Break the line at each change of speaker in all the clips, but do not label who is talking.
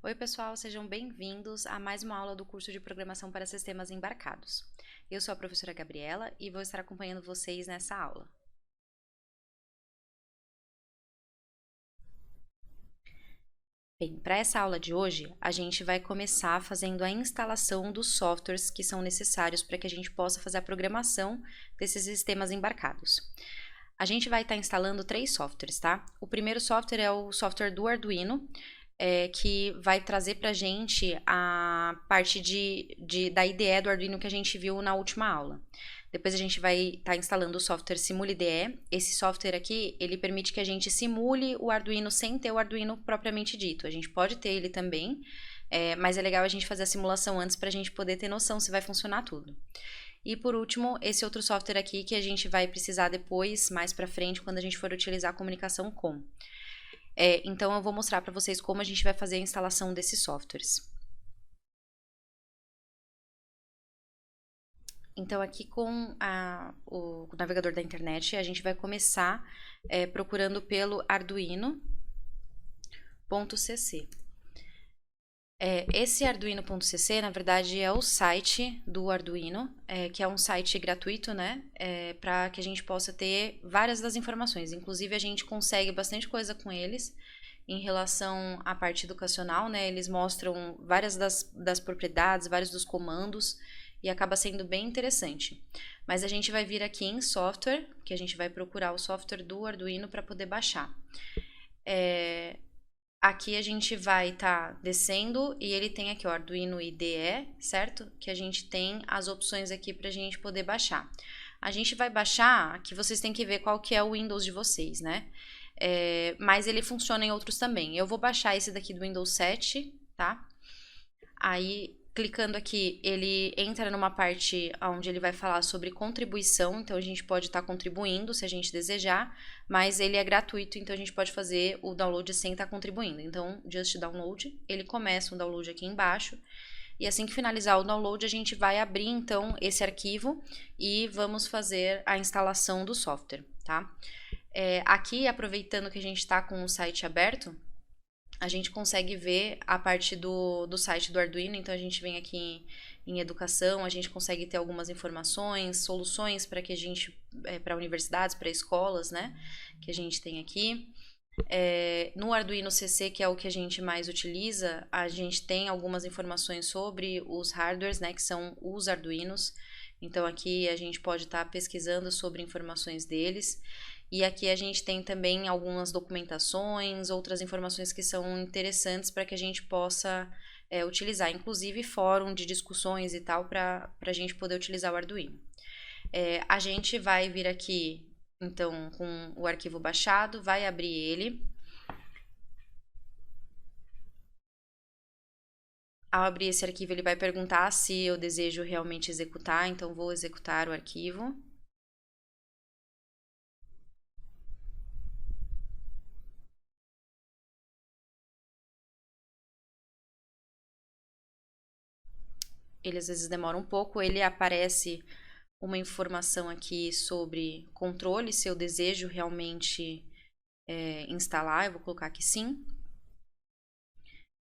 Oi, pessoal, sejam bem-vindos a mais uma aula do curso de Programação para Sistemas Embarcados. Eu sou a professora Gabriela e vou estar acompanhando vocês nessa aula. Bem, para essa aula de hoje, a gente vai começar fazendo a instalação dos softwares que são necessários para que a gente possa fazer a programação desses sistemas embarcados. A gente vai estar instalando 3 softwares, tá? O primeiro software é o software do Arduino, que vai trazer para a gente a parte da IDE do Arduino que a gente viu na última aula. Depois a gente vai estar instalando o software Simule IDE. Esse software aqui, ele permite que a gente simule o Arduino sem ter o Arduino propriamente dito. A gente pode ter ele também, mas é legal a gente fazer a simulação antes para a gente poder ter noção se vai funcionar tudo. E por último, esse outro software aqui que a gente vai precisar depois, mais para frente, quando a gente for utilizar a comunicação com. Então eu vou mostrar para vocês como a gente vai fazer a instalação desses softwares. Então aqui com o navegador da internet, a gente vai começar procurando pelo arduino.cc. Esse arduino.cc, na verdade, é o site do Arduino, que é um site gratuito, né? Para que a gente possa ter várias das informações. Inclusive, a gente consegue bastante coisa com eles em relação à parte educacional, né? Eles mostram várias das propriedades, vários dos comandos, e acaba sendo bem interessante. Mas a gente vai vir aqui em software, que a gente vai procurar o software do Arduino para poder baixar. Aqui a gente vai estar descendo e ele tem aqui o Arduino IDE, certo? Que a gente tem as opções aqui para a gente poder baixar. A gente vai baixar, aqui vocês têm que ver qual que é o Windows de vocês, né? Mas ele funciona em outros também. Eu vou baixar esse daqui do Windows 7, tá? Aí, clicando aqui, ele entra numa parte onde ele vai falar sobre contribuição, então a gente pode estar contribuindo se a gente desejar, mas ele é gratuito, então a gente pode fazer o download sem estar contribuindo. Então, just download, ele começa um download aqui embaixo, e assim que finalizar o download, a gente vai abrir então esse arquivo e vamos fazer a instalação do software, tá? Aqui, aproveitando que a gente está com o site aberto, a gente consegue ver a parte do site do Arduino, então a gente vem aqui em educação, a gente consegue ter algumas informações, soluções para que a gente, para universidades, para escolas, né, que a gente tem aqui. No Arduino CC, que é o que a gente mais utiliza, a gente tem algumas informações sobre os hardwares, né, que são os Arduinos. Então aqui a gente pode estar pesquisando sobre informações deles. E aqui a gente tem também algumas documentações, outras informações que são interessantes para que a gente possa utilizar, inclusive fórum de discussões e tal, para a gente poder utilizar o Arduino. A gente vai vir aqui, então, com o arquivo baixado, vai abrir ele. Ao abrir esse arquivo, ele vai perguntar se eu desejo realmente executar, então vou executar o arquivo. Ele às vezes demora um pouco, ele aparece uma informação aqui sobre controle, se eu desejo realmente instalar, eu vou colocar aqui sim.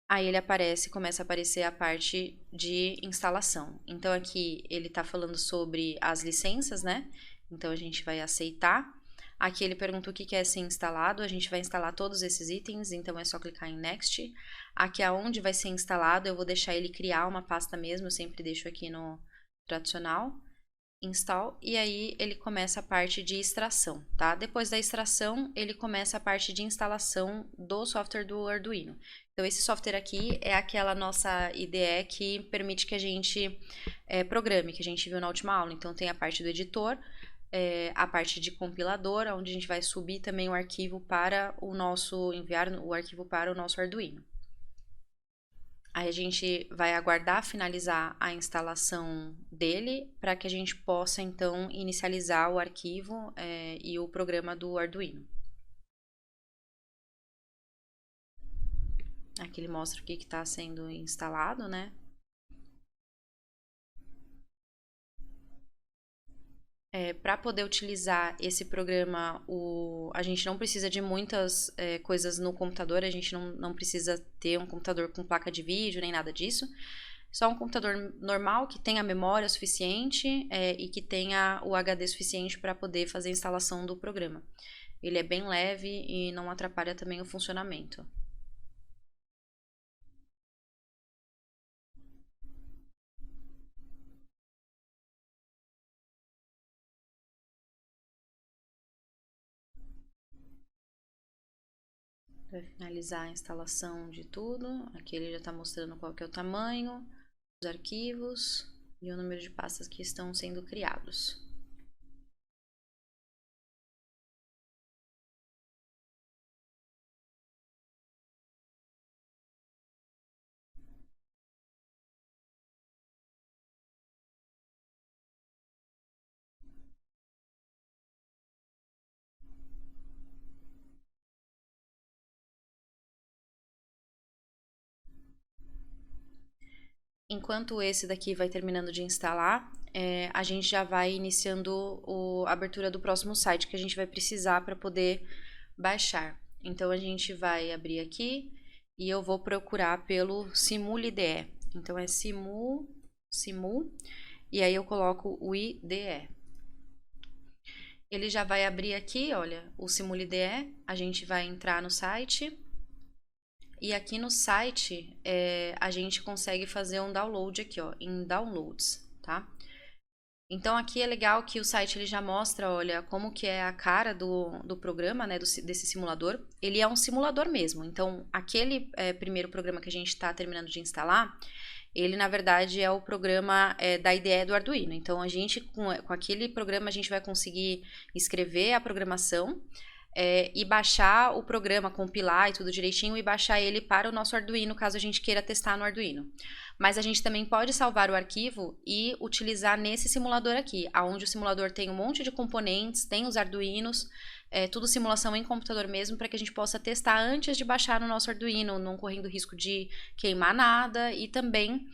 Aí ele aparece, começa a aparecer a parte de instalação. Então aqui ele está falando sobre as licenças, né? Então a gente vai aceitar. Aqui ele pergunta o que quer ser instalado, a gente vai instalar todos esses itens, então é só clicar em Next. Aqui aonde vai ser instalado, eu vou deixar ele criar uma pasta mesmo, eu sempre deixo aqui no tradicional. Install, e aí ele começa a parte de extração, tá? Depois da extração, ele começa a parte de instalação do software do Arduino. Então, esse software aqui é aquela nossa IDE que permite que a gente programe, que a gente viu na última aula. Então, tem a parte do editor, a parte de compilador, onde a gente vai subir também o arquivo para o nosso, enviar o arquivo para o nosso Arduino. Aí a gente vai aguardar finalizar a instalação dele para que a gente possa então inicializar o arquivo e o programa do Arduino. Aqui ele mostra o que está sendo instalado, né? Para poder utilizar esse programa, a gente não precisa de muitas coisas no computador, a gente não precisa ter um computador com placa de vídeo, nem nada disso. Só um computador normal que tenha memória suficiente e que tenha o HD suficiente para poder fazer a instalação do programa. Ele é bem leve e não atrapalha também o funcionamento. Para finalizar a instalação de tudo, aqui ele já está mostrando qual que é o tamanho, os arquivos e o número de pastas que estão sendo criados. Enquanto esse daqui vai terminando de instalar, a gente já vai iniciando a abertura do próximo site que a gente vai precisar para poder baixar. Então, a gente vai abrir aqui e eu vou procurar pelo Simul IDE. Então, é Simul, e aí eu coloco o IDE. Ele já vai abrir aqui, olha, o Simul IDE, a gente vai entrar no site. E aqui no site, a gente consegue fazer um download aqui, ó, em Downloads, tá? Então, aqui é legal que o site ele já mostra, olha, como que é a cara do programa, né, desse simulador. Ele é um simulador mesmo. Então, aquele primeiro programa que a gente está terminando de instalar, ele, na verdade, é o programa da IDE do Arduino. Então, a gente, com aquele programa, a gente vai conseguir escrever a programação, e baixar o programa, compilar e tudo direitinho e baixar ele para o nosso Arduino, caso a gente queira testar no Arduino. Mas a gente também pode salvar o arquivo e utilizar nesse simulador aqui, onde o simulador tem um monte de componentes, tem os Arduinos, tudo simulação em computador mesmo, para que a gente possa testar antes de baixar no nosso Arduino, não correndo risco de queimar nada e também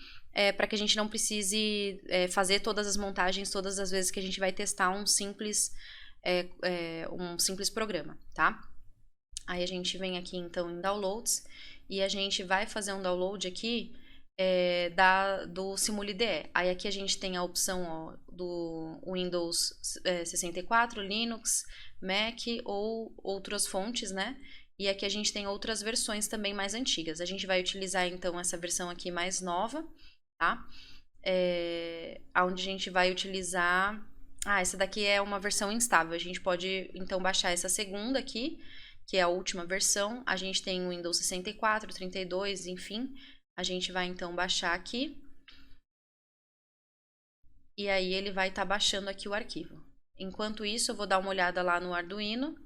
para que a gente não precise fazer todas as montagens todas as vezes que a gente vai testar um simples programa, tá? Aí a gente vem aqui então em Downloads e a gente vai fazer um download aqui do Simul IDE. Aí aqui a gente tem a opção do Windows 64, Linux, Mac ou outras fontes, né? E aqui a gente tem outras versões também mais antigas. A gente vai utilizar então essa versão aqui mais nova, tá? Onde a gente vai utilizar... essa daqui é uma versão instável. A gente pode, então, baixar essa segunda aqui, que é a última versão. A gente tem o Windows 64, 32, enfim. A gente vai, então, baixar aqui. E aí, ele vai estar baixando aqui o arquivo. Enquanto isso, eu vou dar uma olhada lá no Arduino.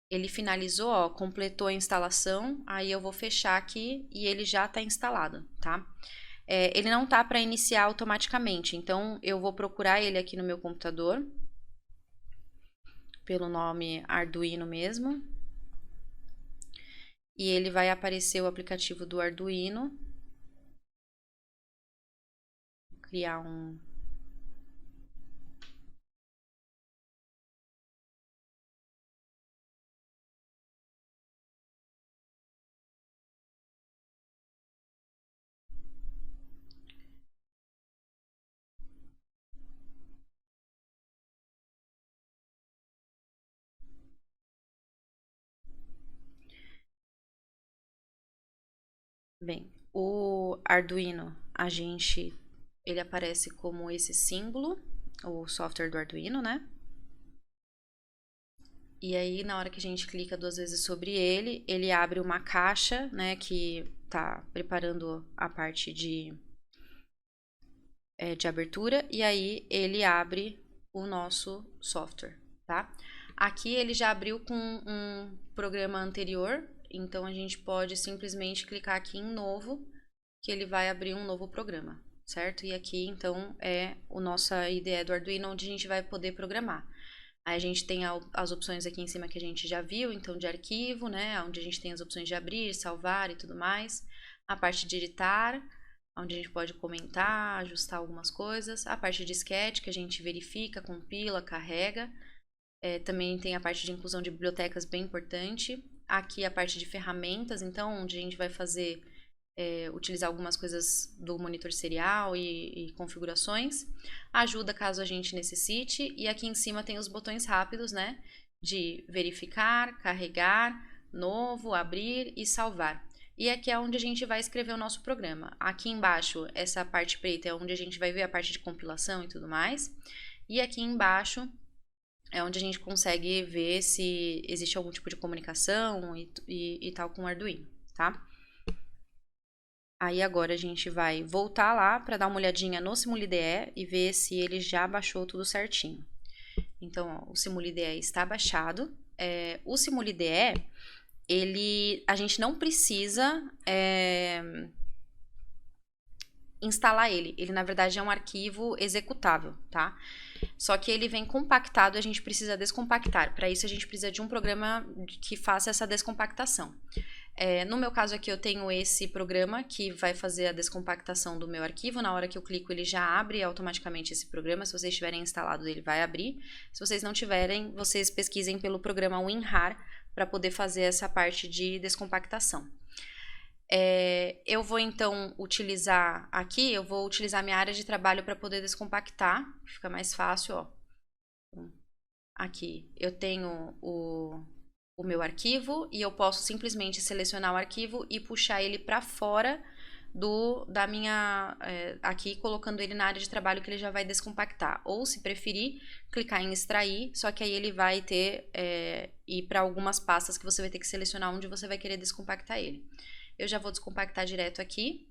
Ele finalizou, ó, completou a instalação. Aí, eu vou fechar aqui e ele já está instalado, tá? Ele não tá para iniciar automaticamente, então eu vou procurar ele aqui no meu computador, pelo nome Arduino mesmo, e ele vai aparecer o aplicativo do Arduino, vou criar um... Bem, o Arduino, ele aparece como esse símbolo, o software do Arduino, né? E aí, na hora que a gente clica 2 vezes sobre ele, ele abre uma caixa, né, que tá preparando a parte de abertura, e aí ele abre o nosso software, tá? Aqui ele já abriu com um programa anterior, então a gente pode simplesmente clicar aqui em novo, que ele vai abrir um novo programa, certo? E aqui então é a nossa IDE do Arduino, onde a gente vai poder programar. Aí a gente tem as opções aqui em cima que a gente já viu, então de arquivo, né? Onde a gente tem as opções de abrir, salvar e tudo mais. A parte de editar, onde a gente pode comentar, ajustar algumas coisas. A parte de sketch, que a gente verifica, compila, carrega. Também tem a parte de inclusão de bibliotecas, bem importante. Aqui a parte de ferramentas, então, onde a gente vai fazer, utilizar algumas coisas do monitor serial e configurações. Ajuda caso a gente necessite. E aqui em cima tem os botões rápidos, né? De verificar, carregar, novo, abrir e salvar. E aqui é onde a gente vai escrever o nosso programa. Aqui embaixo, essa parte preta é onde a gente vai ver a parte de compilação e tudo mais. E aqui embaixo é onde a gente consegue ver se existe algum tipo de comunicação e tal com o Arduino, tá? Aí agora a gente vai voltar lá para dar uma olhadinha no SimuliDE e ver se ele já baixou tudo certinho. Então, ó, o SimuliDE está baixado. O SimuliDE, a gente não precisa instalar ele. Ele, na verdade, é um arquivo executável, tá? Só que ele vem compactado e a gente precisa descompactar. Para isso, a gente precisa de um programa que faça essa descompactação. No meu caso aqui, eu tenho esse programa que vai fazer a descompactação do meu arquivo. Na hora que eu clico, ele já abre automaticamente esse programa. Se vocês tiverem instalado, ele vai abrir. Se vocês não tiverem, vocês pesquisem pelo programa WinRAR para poder fazer essa parte de descompactação. Eu vou então utilizar aqui, eu vou utilizar minha área de trabalho para poder descompactar. Fica mais fácil, ó. Aqui eu tenho o meu arquivo e eu posso simplesmente selecionar o arquivo e puxar ele para fora da minha... aqui, colocando ele na área de trabalho que ele já vai descompactar. Ou, se preferir, clicar em extrair, só que aí ele vai ir para algumas pastas que você vai ter que selecionar onde você vai querer descompactar ele. Eu já vou descompactar direto aqui.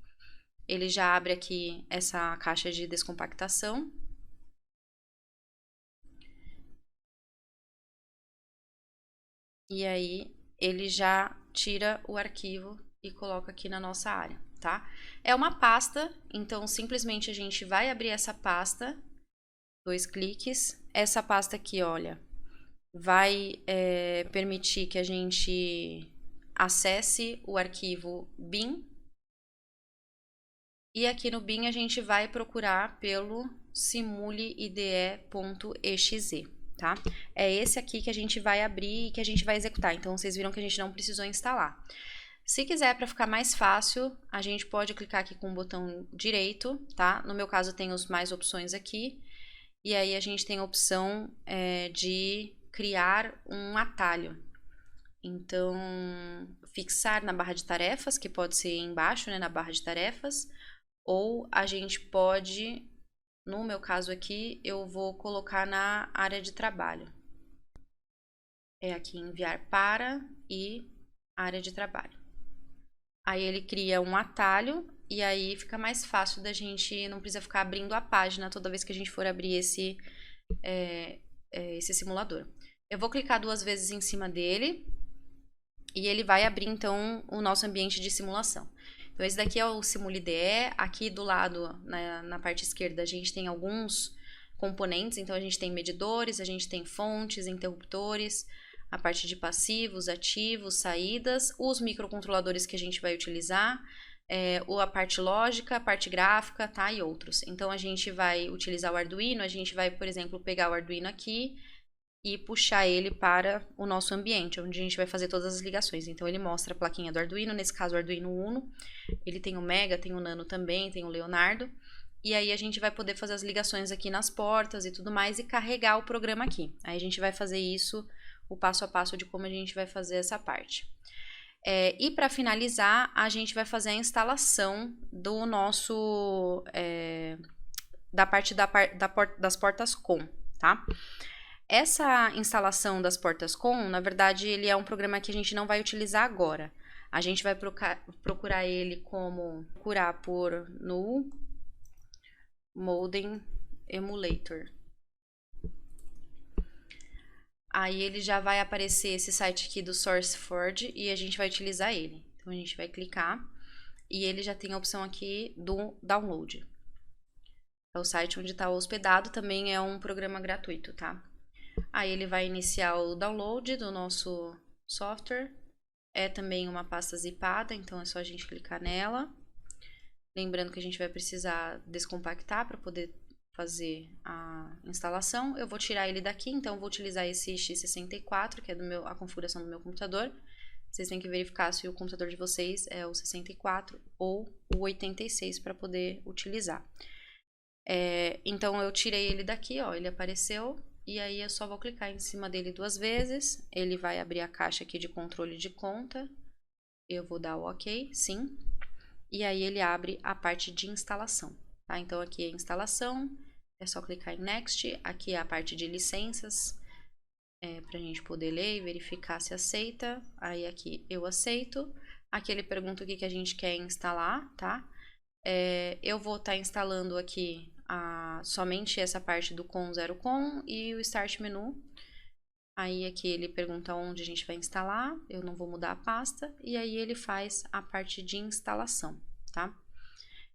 Ele já abre aqui essa caixa de descompactação. E aí, ele já tira o arquivo e coloca aqui na nossa área, tá? É uma pasta, então simplesmente a gente vai abrir essa pasta, 2 cliques. Essa pasta aqui, olha, vai permitir que a gente acesse o arquivo bin. E aqui no bin a gente vai procurar pelo simulide.exe. Tá? É esse aqui que a gente vai abrir e que a gente vai executar. Então, vocês viram que a gente não precisou instalar. Se quiser, para ficar mais fácil, a gente pode clicar aqui com o botão direito, tá? No meu caso, tem mais opções aqui. E aí, a gente tem a opção de criar um atalho. Então, fixar na barra de tarefas, que pode ser embaixo, né, na barra de tarefas. Ou a gente pode... No meu caso aqui, eu vou colocar na área de trabalho. Aqui enviar para e área de trabalho. Aí ele cria um atalho e aí fica mais fácil da gente, não precisa ficar abrindo a página toda vez que a gente for abrir esse simulador. Eu vou clicar 2 vezes em cima dele e ele vai abrir então o nosso ambiente de simulação. Então, esse daqui é o SimuliDE. Aqui do lado, na parte esquerda, a gente tem alguns componentes. Então, a gente tem medidores, a gente tem fontes, interruptores, a parte de passivos, ativos, saídas, os microcontroladores que a gente vai utilizar, a parte lógica, a parte gráfica, tá? E outros. Então, a gente vai utilizar o Arduino. A gente vai, por exemplo, pegar o Arduino aqui e puxar ele para o nosso ambiente, onde a gente vai fazer todas as ligações. Então, ele mostra a plaquinha do Arduino, nesse caso o Arduino Uno. Ele tem o Mega, tem o Nano também, tem o Leonardo. E aí a gente vai poder fazer as ligações aqui nas portas e tudo mais e carregar o programa aqui. Aí a gente vai fazer isso, o passo a passo de como a gente vai fazer essa parte. E para finalizar, a gente vai fazer a instalação do nosso... da parte das portas COM, tá? Essa instalação das portas COM, na verdade, ele é um programa que a gente não vai utilizar agora. A gente vai procurar ele procurar por no Modem Emulator. Aí ele já vai aparecer esse site aqui do SourceForge e a gente vai utilizar ele. Então a gente vai clicar e ele já tem a opção aqui do download. É o site onde está hospedado, também é um programa gratuito, tá? Aí ele vai iniciar o download do nosso software. É também uma pasta zipada, então é só a gente clicar nela. Lembrando que a gente vai precisar descompactar para poder fazer a instalação. Eu vou tirar ele daqui, então eu vou utilizar esse x64, que é a configuração do meu computador. Vocês têm que verificar se o computador de vocês é o 64 ou o 86 para poder utilizar. Então eu tirei ele daqui, ó, ele apareceu, e aí eu só vou clicar em cima dele 2 vezes, ele vai abrir a caixa aqui de controle de conta, eu vou dar o OK, sim, e aí ele abre a parte de instalação, tá? Então aqui é instalação, é só clicar em Next, aqui é a parte de licenças, para a gente poder ler e verificar se aceita, aí aqui eu aceito, aqui ele pergunta o que a gente quer instalar, tá? Eu vou estar instalando aqui somente essa parte do com 0 com e o Start Menu. Aí aqui ele pergunta onde a gente vai instalar, eu não vou mudar a pasta, e aí ele faz a parte de instalação, tá?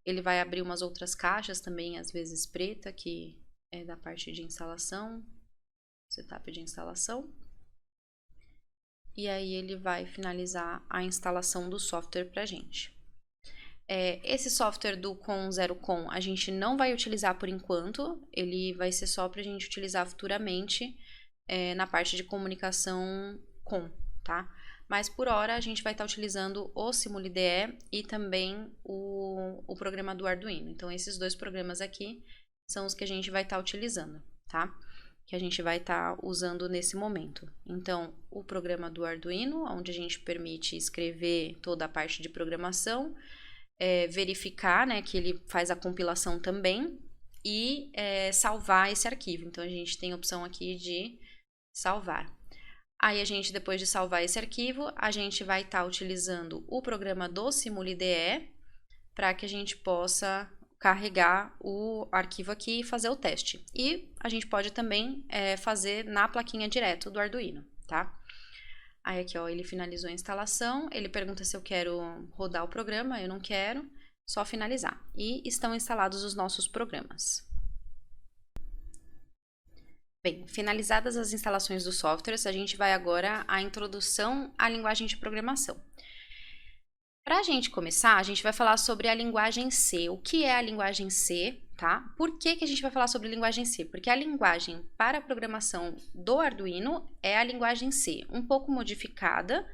Ele vai abrir umas outras caixas também, às vezes preta, que é da parte de instalação, setup de instalação. E aí ele vai finalizar a instalação do software pra gente. Esse software do com 0 com a gente não vai utilizar por enquanto, ele vai ser só para a gente utilizar futuramente na parte de comunicação com, tá? Mas por hora a gente vai estar utilizando o SimuliDE e também o programa do Arduino. Então esses 2 programas aqui são os que a gente vai estar utilizando, tá? Que a gente vai estar usando nesse momento. Então o programa do Arduino, onde a gente permite escrever toda a parte de programação, verificar, né, que ele faz a compilação também e salvar esse arquivo. Então a gente tem a opção aqui de salvar. Aí a gente, depois de salvar esse arquivo, a gente vai estar utilizando o programa do SimuliDE para que a gente possa carregar o arquivo aqui e fazer o teste. E a gente pode também fazer na plaquinha direto do Arduino, tá? Aí aqui, ó, ele finalizou a instalação, ele pergunta se eu quero rodar o programa, eu não quero, só finalizar. E estão instalados os nossos programas. Bem, finalizadas as instalações dos softwares, a gente vai agora à introdução à linguagem de programação. Para a gente começar, a gente vai falar sobre a linguagem C. O que é a linguagem C, tá? Por que a gente vai falar sobre a linguagem C? Porque a linguagem para a programação do Arduino é a linguagem C, um pouco modificada,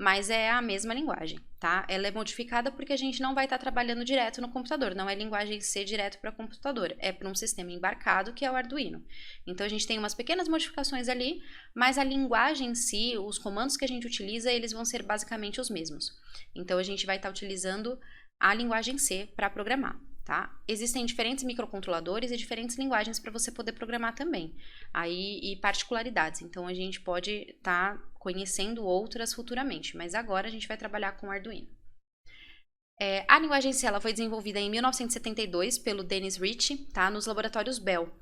mas é a mesma linguagem, tá? Ela é modificada porque a gente não vai estar trabalhando direto no computador, não é linguagem C direto para computador, é para um sistema embarcado que é o Arduino. Então a gente tem umas pequenas modificações ali, mas a linguagem em si, os comandos que a gente utiliza, eles vão ser basicamente os mesmos. Então a gente vai estar utilizando a linguagem C para programar, tá? Existem diferentes microcontroladores e diferentes linguagens para você poder programar também, e particularidades. Então a gente pode estar conhecendo outras futuramente, mas agora a gente vai trabalhar com Arduino. A linguagem C ela foi desenvolvida em 1972 pelo Dennis Ritchie, tá? Nos laboratórios Bell.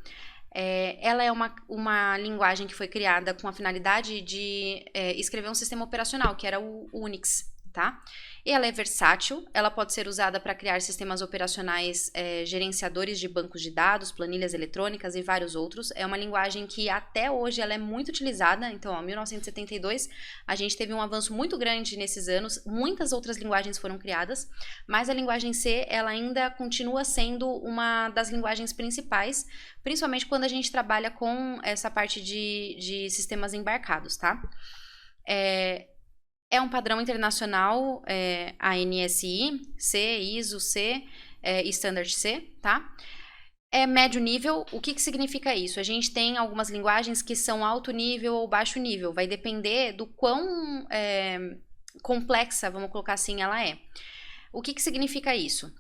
Ela é uma linguagem que foi criada com a finalidade de escrever um sistema operacional, que era o Unix, tá? E ela é versátil, ela pode ser usada para criar sistemas operacionais gerenciadores de bancos de dados, planilhas eletrônicas e vários outros. É uma linguagem que até hoje ela é muito utilizada, então, em 1972 a gente teve um avanço muito grande nesses anos, muitas outras linguagens foram criadas, mas a linguagem C ela ainda continua sendo uma das linguagens principais, principalmente quando a gente trabalha com essa parte de sistemas embarcados, tá? É um padrão internacional, ANSI, C, ISO, C e Standard C, tá? É médio nível, o que significa isso? A gente tem algumas linguagens que são alto nível ou baixo nível, vai depender do quão complexa, vamos colocar assim, ela é. O que significa isso?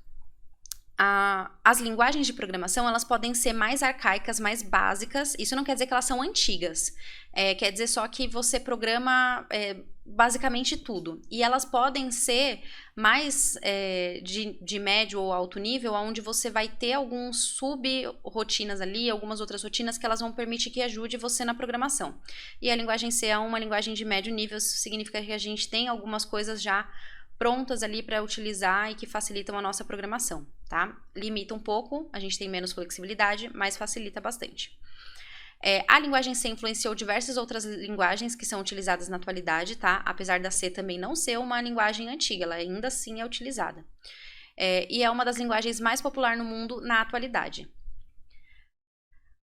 As linguagens de programação, elas podem ser mais arcaicas, mais básicas, isso não quer dizer que elas são antigas, quer dizer só que você programa basicamente tudo, e elas podem ser mais de médio ou alto nível, onde você vai ter alguns sub-rotinas ali, algumas outras rotinas que elas vão permitir que ajude você na programação. E a linguagem C é uma linguagem de médio nível, isso significa que a gente tem algumas coisas já prontas ali para utilizar e que facilitam a nossa programação, tá? Limita um pouco, a gente tem menos flexibilidade, mas facilita bastante. A linguagem C influenciou diversas outras linguagens que são utilizadas na atualidade, tá? Apesar da C também não ser uma linguagem antiga, ela ainda assim é utilizada. e é uma das linguagens mais populares no mundo na atualidade.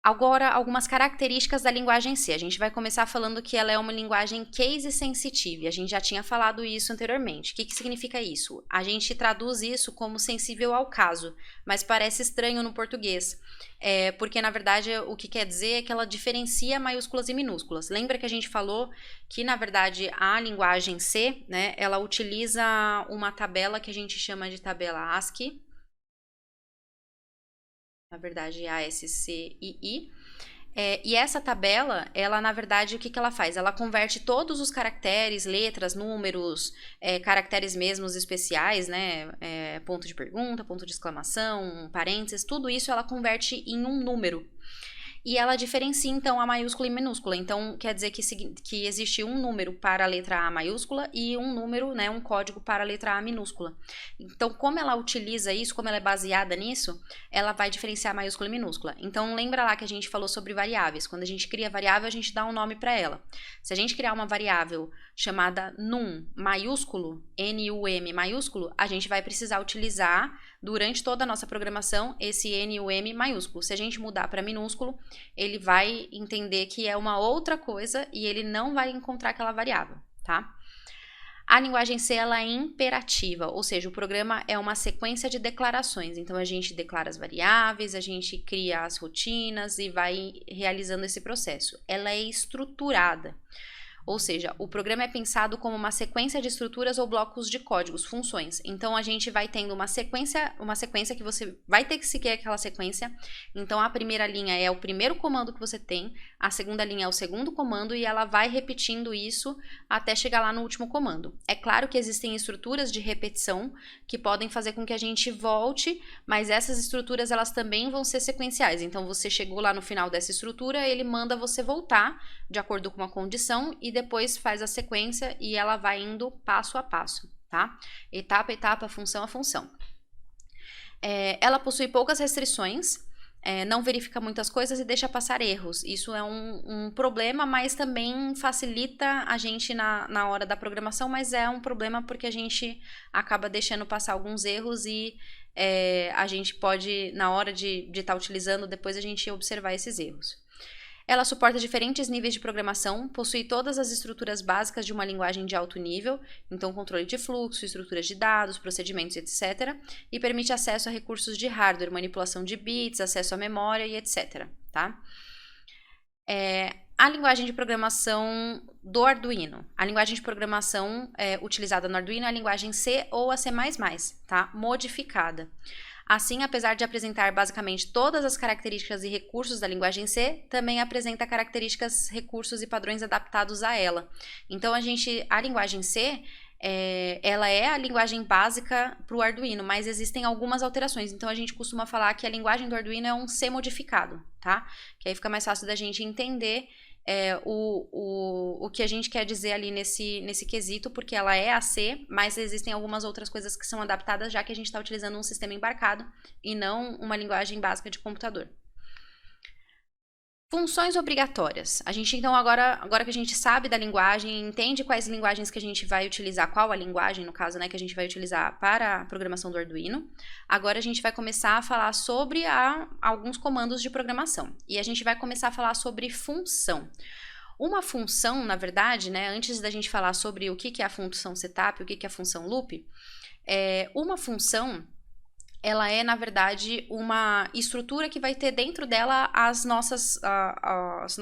Agora, algumas características da linguagem C. A gente vai começar falando que ela é uma linguagem case sensitive. A gente já tinha falado isso anteriormente. O que significa isso? A gente traduz isso como sensível ao caso, mas parece estranho no português. Porque, na verdade, o que quer dizer é que ela diferencia maiúsculas e minúsculas. Lembra que a gente falou que, na verdade, a linguagem C, né, ela utiliza uma tabela que a gente chama de tabela ASCII. Na verdade, ASCII. E essa tabela, ela, na verdade, o que ela faz? Ela converte todos os caracteres, letras, números, caracteres mesmos especiais, né? Ponto de pergunta, ponto de exclamação, parênteses, tudo isso ela converte em um número. E ela diferencia, então, a maiúscula e minúscula. Então, quer dizer que existe um número para a letra A maiúscula e um número, né, um código para a letra A minúscula. Então, como ela utiliza isso, como ela é baseada nisso, ela vai diferenciar maiúscula e minúscula. Então, lembra lá que a gente falou sobre variáveis. Quando a gente cria variável, a gente dá um nome para ela. Se a gente criar uma variável chamada num maiúsculo, N-U-M maiúsculo, a gente vai precisar utilizar durante toda a nossa programação esse N-U-M maiúsculo. Se a gente mudar para minúsculo, ele vai entender que é uma outra coisa e ele não vai encontrar aquela variável, tá? A linguagem C, ela é imperativa, ou seja, o programa é uma sequência de declarações. Então, a gente declara as variáveis, a gente cria as rotinas e vai realizando esse processo. Ela é estruturada. Ou seja, o programa é pensado como uma sequência de estruturas ou blocos de códigos, funções. Então, a gente vai tendo uma sequência que você vai ter que seguir aquela sequência. Então, a primeira linha é o primeiro comando que você tem, a segunda linha é o segundo comando e ela vai repetindo isso até chegar lá no último comando. É claro que existem estruturas de repetição que podem fazer com que a gente volte, mas essas estruturas elas também vão ser sequenciais. Então, você chegou lá no final dessa estrutura, ele manda você voltar de acordo com uma condição e depois faz a sequência e ela vai indo passo a passo, tá? Etapa a etapa, função a função. Ela possui poucas restrições, não verifica muitas coisas e deixa passar erros. Isso é um problema, mas também facilita a gente na hora da programação, mas é um problema porque a gente acaba deixando passar alguns erros e a gente pode, na hora de estar utilizando, depois a gente observar esses erros. Ela suporta diferentes níveis de programação, possui todas as estruturas básicas de uma linguagem de alto nível, então controle de fluxo, estruturas de dados, procedimentos, etc., e permite acesso a recursos de hardware, manipulação de bits, acesso à memória e etc., tá? A linguagem de programação do Arduino. A linguagem de programação utilizada no Arduino é a linguagem C ou a C++, tá? Modificada. Assim, apesar de apresentar basicamente todas as características e recursos da linguagem C, também apresenta características, recursos e padrões adaptados a ela. Então, a linguagem C, ela é a linguagem básica para o Arduino, mas existem algumas alterações. Então, a gente costuma falar que a linguagem do Arduino é um C modificado, tá? Que aí fica mais fácil da gente entender o que a gente quer dizer ali nesse quesito, porque ela é a C, mas existem algumas outras coisas que são adaptadas, já que a gente está utilizando um sistema embarcado e não uma linguagem básica de computador. Funções obrigatórias. A gente, então, agora que a gente sabe da linguagem, entende quais linguagens que a gente vai utilizar, qual a linguagem, no caso, né, que a gente vai utilizar para a programação do Arduino, agora a gente vai começar a falar sobre alguns comandos de programação. E a gente vai começar a falar sobre função. Uma função, na verdade, né, antes da gente falar sobre o que é a função setup, o que é a função loop, uma função... ela é, na verdade, uma estrutura que vai ter dentro dela os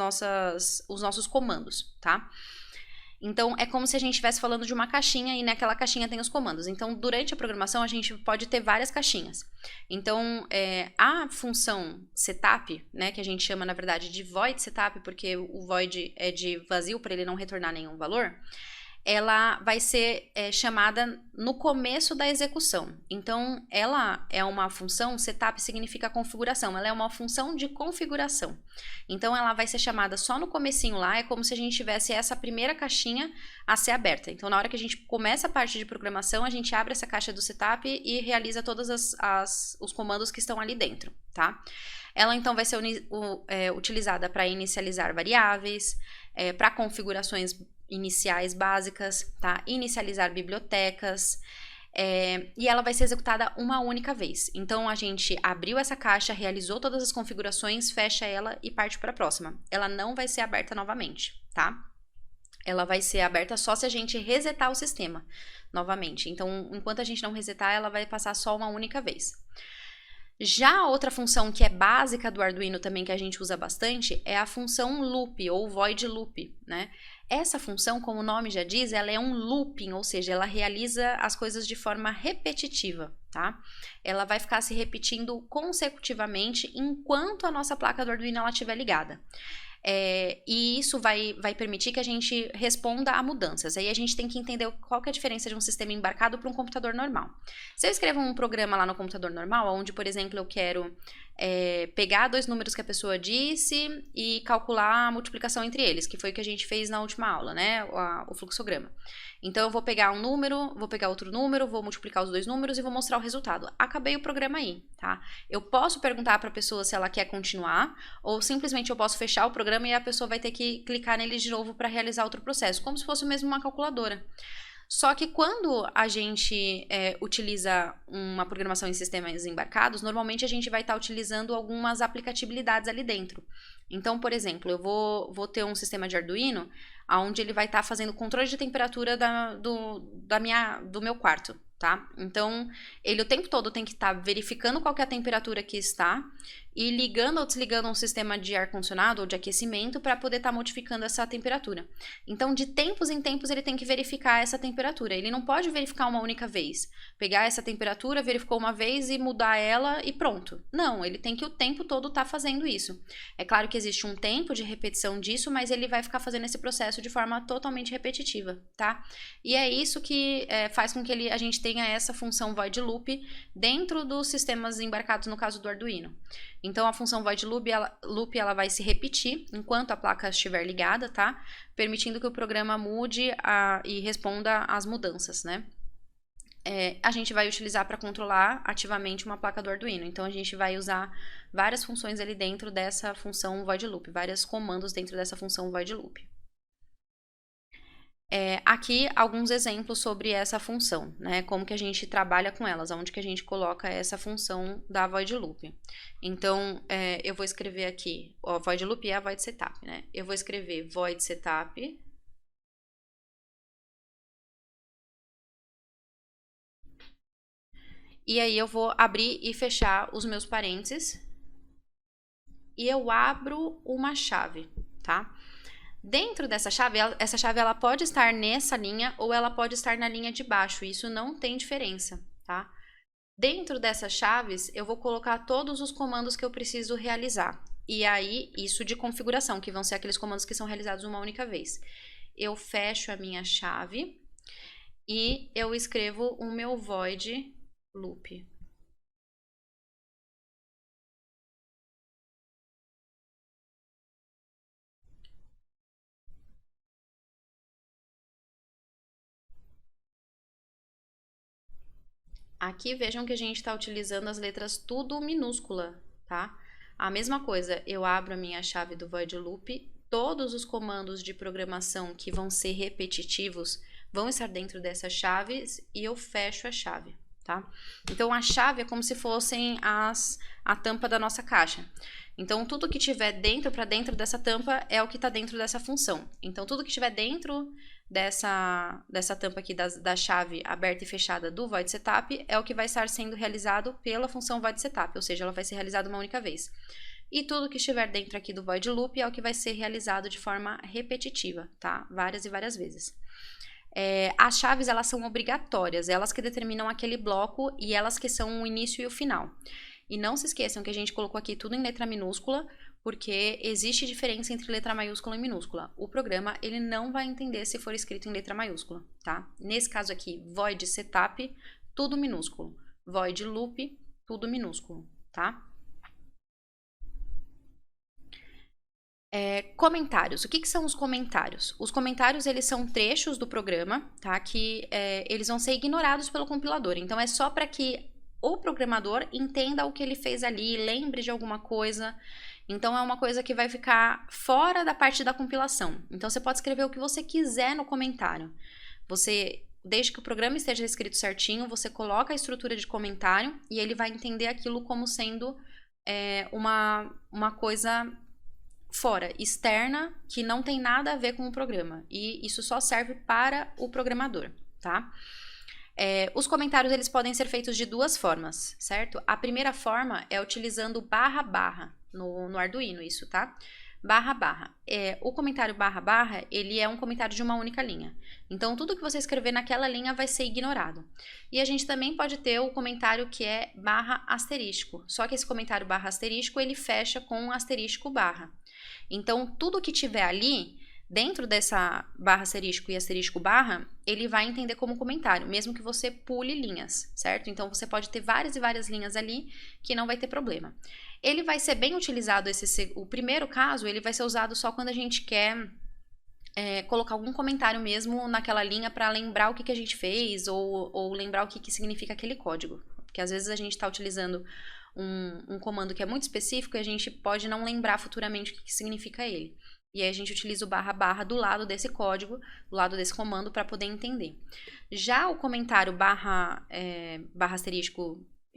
nossos comandos, tá? Então, é como se a gente estivesse falando de uma caixinha e naquela caixinha tem os comandos. Então, durante a programação, a gente pode ter várias caixinhas. Então, a função setup, né, que a gente chama, na verdade, de void setup, porque o void é de vazio para ele não retornar nenhum valor, ela vai ser chamada no começo da execução. Então, ela é uma função, setup significa configuração, ela é uma função de configuração. Então, ela vai ser chamada só no comecinho lá, é como se a gente tivesse essa primeira caixinha a ser aberta. Então, na hora que a gente começa a parte de programação, a gente abre essa caixa do setup e realiza todos os comandos que estão ali dentro, tá? Ela, então, vai ser utilizada para inicializar variáveis, para configurações iniciais básicas, tá? Inicializar bibliotecas, E ela vai ser executada uma única vez. Então, a gente abriu essa caixa, realizou todas as configurações, fecha ela e parte para a próxima. Ela não vai ser aberta novamente, tá? Ela vai ser aberta só se a gente resetar o sistema novamente. Então, enquanto a gente não resetar, ela vai passar só uma única vez. Já a outra função que é básica do Arduino também, que a gente usa bastante, é a função loop, ou void loop, né? Essa função, como o nome já diz, ela é um looping, ou seja, ela realiza as coisas de forma repetitiva, tá? Ela vai ficar se repetindo consecutivamente enquanto a nossa placa do Arduino ela estiver ligada. E isso vai permitir que a gente responda a mudanças. Aí a gente tem que entender qual que é a diferença de um sistema embarcado para um computador normal. Se eu escrevo um programa lá no computador normal, onde, por exemplo, eu quero pegar 2 números que a pessoa disse e calcular a multiplicação entre eles, que foi o que a gente fez na última aula, né? O fluxograma. Então, eu vou pegar um número, vou pegar outro número, vou multiplicar os 2 números e vou mostrar o resultado. Acabei o programa aí, tá? Eu posso perguntar para a pessoa se ela quer continuar, ou simplesmente eu posso fechar o programa e a pessoa vai ter que clicar nele de novo para realizar outro processo, como se fosse mesmo uma calculadora. Só que quando a gente utiliza uma programação em sistemas embarcados, normalmente a gente vai estar utilizando algumas aplicatibilidades ali dentro. Então, por exemplo, eu vou ter um sistema de Arduino onde ele vai estar fazendo controle de temperatura do meu quarto, tá? Então, ele o tempo todo tem que estar verificando qual que é a temperatura que está e ligando ou desligando um sistema de ar-condicionado ou de aquecimento para poder estar modificando essa temperatura. Então, de tempos em tempos, ele tem que verificar essa temperatura. Ele não pode verificar uma única vez. Pegar essa temperatura, verificou uma vez e mudar ela e pronto. Não, ele tem que o tempo todo estar fazendo isso. É claro que existe um tempo de repetição disso, mas ele vai ficar fazendo esse processo de forma totalmente repetitiva, tá? E é isso que faz com que a gente tenha essa função void loop dentro dos sistemas embarcados, no caso do Arduino. Então, a função void loop ela vai se repetir enquanto a placa estiver ligada, tá? Permitindo que o programa mude e responda às mudanças, né? A gente vai utilizar para controlar ativamente uma placa do Arduino. Então, a gente vai usar várias funções ali dentro dessa função void loop, vários comandos dentro dessa função void loop. Aqui alguns exemplos sobre essa função, né? Como que a gente trabalha com elas, onde que a gente coloca essa função da void loop. Então, eu vou escrever aqui, ó, void loop é a void setup, né? Eu vou escrever void setup. E aí eu vou abrir e fechar os meus parênteses. E eu abro uma chave, tá? Dentro dessa chave, essa chave ela pode estar nessa linha ou ela pode estar na linha de baixo. Isso não tem diferença, tá? Dentro dessas chaves, eu vou colocar todos os comandos que eu preciso realizar. E aí, isso de configuração, que vão ser aqueles comandos que são realizados uma única vez. Eu fecho a minha chave e eu escrevo o meu void loop. Aqui vejam que a gente está utilizando as letras tudo minúscula, tá? A mesma coisa, eu abro a minha chave do void loop, todos os comandos de programação que vão ser repetitivos vão estar dentro dessas chaves e eu fecho a chave, tá? Então, a chave é como se fossem a tampa da nossa caixa. Então, tudo que tiver para dentro dessa tampa é o que está dentro dessa função. Então, tudo que tiver dentro dessa tampa aqui da chave aberta e fechada do void setup é o que vai estar sendo realizado pela função void setup, ou seja, ela vai ser realizada uma única vez. E tudo que estiver dentro aqui do void loop é o que vai ser realizado de forma repetitiva, tá? Várias e várias vezes. As chaves, elas são obrigatórias, elas que determinam aquele bloco e elas que são o início e o final. E não se esqueçam que a gente colocou aqui tudo em letra minúscula, porque existe diferença entre letra maiúscula e minúscula. O programa, ele não vai entender se for escrito em letra maiúscula, tá? Nesse caso aqui, void setup, tudo minúsculo. Void loop, tudo minúsculo, tá? Comentários. O que são os comentários? Os comentários, eles são trechos do programa, tá? Que eles vão ser ignorados pelo compilador. Então, é só para que o programador entenda o que ele fez ali, lembre de alguma coisa. Então, é uma coisa que vai ficar fora da parte da compilação. Então, você pode escrever o que você quiser no comentário. Você desde que o programa esteja escrito certinho, você coloca a estrutura de comentário e ele vai entender aquilo como sendo uma coisa fora, externa, que não tem nada a ver com o programa. E isso só serve para o programador, tá? Os comentários, eles podem ser feitos de duas formas, certo? A primeira forma é utilizando // no Arduino, isso, tá? // o comentário // ele é um comentário de uma única linha. Então, tudo que você escrever naquela linha vai ser ignorado. E a gente também pode ter o comentário que é /*, só que esse comentário /*, ele fecha com um asterisco barra. Então, tudo que tiver ali, dentro dessa /* e asterisco barra, ele vai entender como comentário, mesmo que você pule linhas, certo? Então, você pode ter várias e várias linhas ali que não vai ter problema. Ele vai ser bem utilizado, o primeiro caso, ele vai ser usado só quando a gente quer colocar algum comentário mesmo naquela linha para lembrar o que a gente fez ou lembrar o que significa aquele código. Porque às vezes a gente está utilizando um comando que é muito específico e a gente pode não lembrar futuramente o que significa ele. E aí a gente utiliza o // do lado desse código, do lado desse comando, para poder entender. Já o comentário /*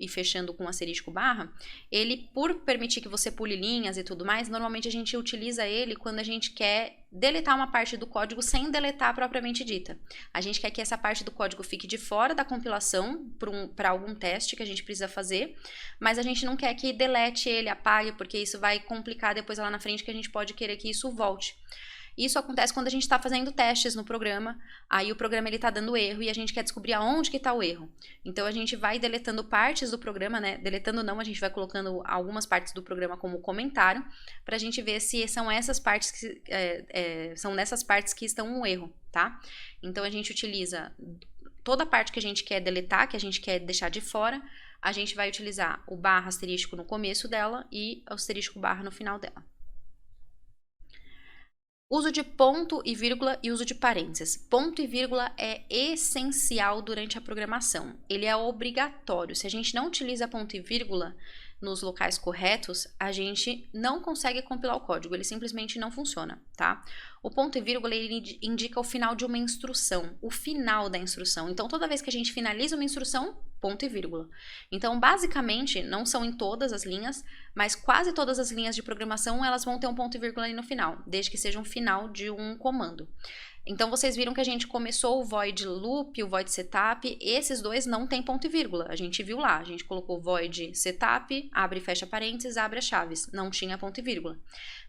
e fechando com asterisco barra, ele, por permitir que você pule linhas e tudo mais, normalmente a gente utiliza ele quando a gente quer deletar uma parte do código sem deletar propriamente dita. A gente quer que essa parte do código fique de fora da compilação para algum teste que a gente precisa fazer, mas a gente não quer que delete ele, apague, porque isso vai complicar depois lá na frente, que a gente pode querer que isso volte. Isso acontece quando a gente está fazendo testes no programa, aí o programa está dando erro e a gente quer descobrir aonde que está o erro. Então a gente vai deletando partes do programa, né? Deletando não, a gente vai colocando algumas partes do programa como comentário, para a gente ver se são essas partes são nessas partes que estão um erro, tá? Então a gente utiliza toda a parte que a gente quer deletar, que a gente quer deixar de fora, a gente vai utilizar o /* no começo dela e o asterisco barra no final dela. Uso de ponto e vírgula e uso de parênteses. Ponto e vírgula é essencial durante a programação. Ele é obrigatório. Se a gente não utiliza ponto e vírgula nos locais corretos, a gente não consegue compilar o código. Ele simplesmente não funciona, tá? O ponto e vírgula, ele indica o final de uma instrução, o final da instrução. Então, toda vez que a gente finaliza uma instrução, ponto e vírgula. Então, basicamente, não são em todas as linhas, mas quase todas as linhas de programação, elas vão ter um ponto e vírgula ali no final, desde que seja um final de um comando. Então, vocês viram que a gente começou o void loop, o void setup, esses dois não tem ponto e vírgula. A gente viu lá, a gente colocou void setup, abre e fecha parênteses, abre as chaves. Não tinha ponto e vírgula.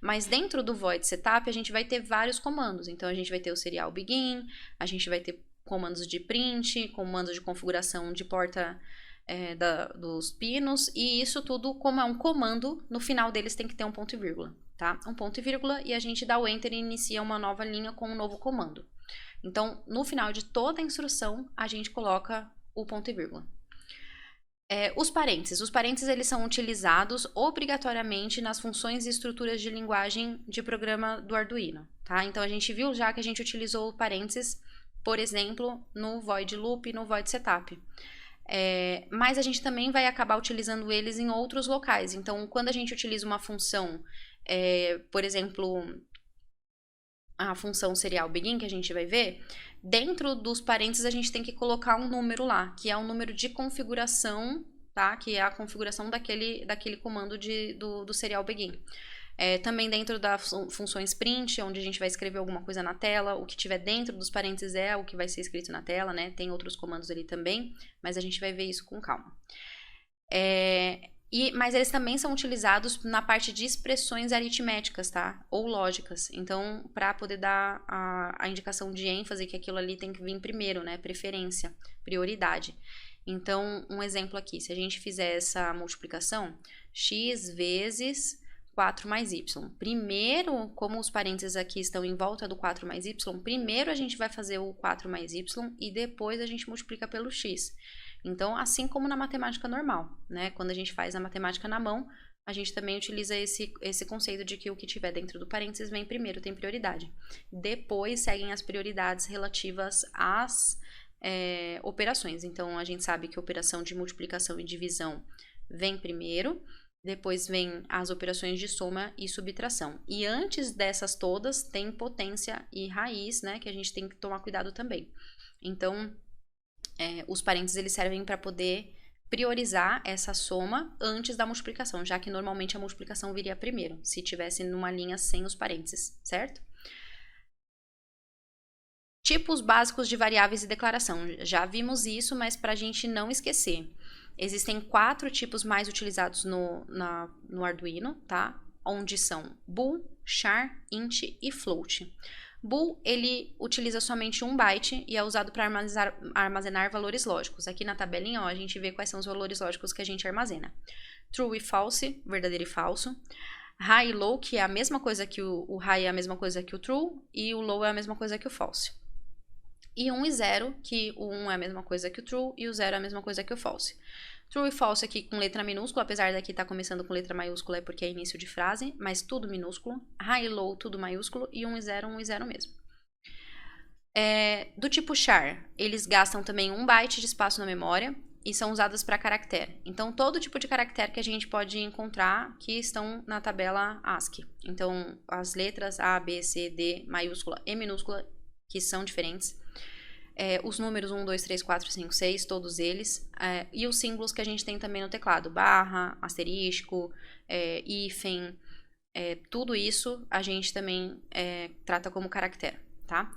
Mas dentro do void setup, a gente vai ter vários comandos. Então, a gente vai ter o serial begin, a gente vai ter comandos de print, comandos de configuração de porta dos pinos, e isso tudo, como é um comando, no final deles tem que ter um ponto e vírgula, tá? Um ponto e vírgula, e a gente dá o enter e inicia uma nova linha com um novo comando. Então, no final de toda a instrução, a gente coloca o ponto e vírgula. Os parênteses eles são utilizados obrigatoriamente nas funções e estruturas de linguagem de programa do Arduino, tá? Então, a gente viu já que a gente utilizou o parênteses, por exemplo, no void loop e no void setup. Mas a gente também vai acabar utilizando eles em outros locais. Então, quando a gente utiliza uma função, por exemplo, a função serial begin, que a gente vai ver, dentro dos parênteses a gente tem que colocar um número lá, que é um número de configuração, tá? Que é a configuração daquele comando do serial begin. Também dentro das funções print, onde a gente vai escrever alguma coisa na tela, o que tiver dentro dos parênteses é o que vai ser escrito na tela, né? Tem outros comandos ali também, mas a gente vai ver isso com calma. Mas eles também são utilizados na parte de expressões aritméticas, tá? Ou lógicas. Então, para poder dar a indicação de ênfase, que aquilo ali tem que vir primeiro, né? Preferência, prioridade. Então, um exemplo aqui, se a gente fizer essa multiplicação, x vezes 4 mais y. Primeiro, como os parênteses aqui estão em volta do 4 mais y, primeiro a gente vai fazer o 4 mais y e depois a gente multiplica pelo x. Então, assim como na matemática normal, né? Quando a gente faz a matemática na mão, a gente também utiliza esse conceito de que o que tiver dentro do parênteses vem primeiro, tem prioridade. Depois seguem as prioridades relativas às operações. Então, a gente sabe que a operação de multiplicação e divisão vem primeiro, depois vem as operações de soma e subtração. E antes dessas todas, tem potência e raiz, né? Que a gente tem que tomar cuidado também. Então, os parênteses eles servem para poder priorizar essa soma antes da multiplicação, já que normalmente a multiplicação viria primeiro, se tivesse numa linha sem os parênteses, certo? Tipos básicos de variáveis e declaração. Já vimos isso, mas para a gente não esquecer. Existem 4 tipos mais utilizados no Arduino, tá? Onde são bool, char, int e float. Bool, ele utiliza somente 1 byte e é usado para armazenar valores lógicos. Aqui na tabelinha, ó, a gente vê quais são os valores lógicos que a gente armazena. True e false, verdadeiro e falso. High e low, que é a mesma coisa que o high é a mesma coisa que o true, e o low é a mesma coisa que o false. E 1 e 0, que o 1 é a mesma coisa que o true e o 0 é a mesma coisa que o false. True e false aqui com letra minúscula, apesar daqui estar começando com letra maiúscula é porque é início de frase, mas tudo minúsculo. High e low, tudo maiúsculo. E 1 e 0 mesmo. Do tipo char, eles gastam também 1 byte de espaço na memória e são usadas para caractere. Então, todo tipo de caractere que a gente pode encontrar que estão na tabela ASCII. Então, as letras A, B, C, D, maiúscula e minúscula, que são diferentes. Os números 1, 2, 3, 4, 5, 6, todos eles. E os símbolos que a gente tem também no teclado. Barra, asterisco, hífen. Tudo isso a gente também trata como caractere, tá?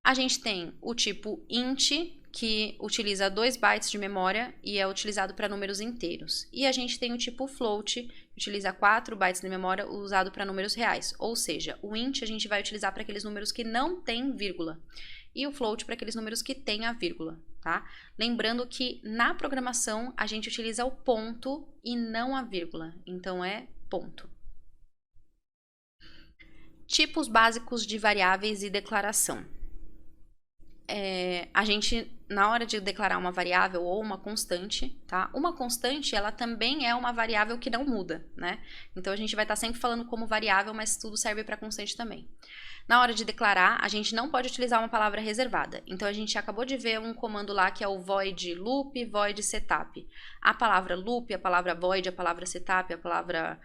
A gente tem o tipo int, que utiliza 2 bytes de memória e é utilizado para números inteiros. E a gente tem o tipo float, que utiliza 4 bytes de memória usado para números reais. Ou seja, o int a gente vai utilizar para aqueles números que não tem vírgula. E o float para aqueles números que tem a vírgula, tá? Lembrando que na programação a gente utiliza o ponto e não a vírgula. Então é ponto. Tipos básicos de variáveis e declaração. A gente, na hora de declarar uma variável ou uma constante, tá? Uma constante, ela também é uma variável que não muda, né? Então, a gente vai estar sempre falando como variável, mas tudo serve para constante também. Na hora de declarar, a gente não pode utilizar uma palavra reservada. Então, a gente acabou de ver um comando lá que é o void loop, void setup. A palavra loop, a palavra void, a palavra setup, a palavra...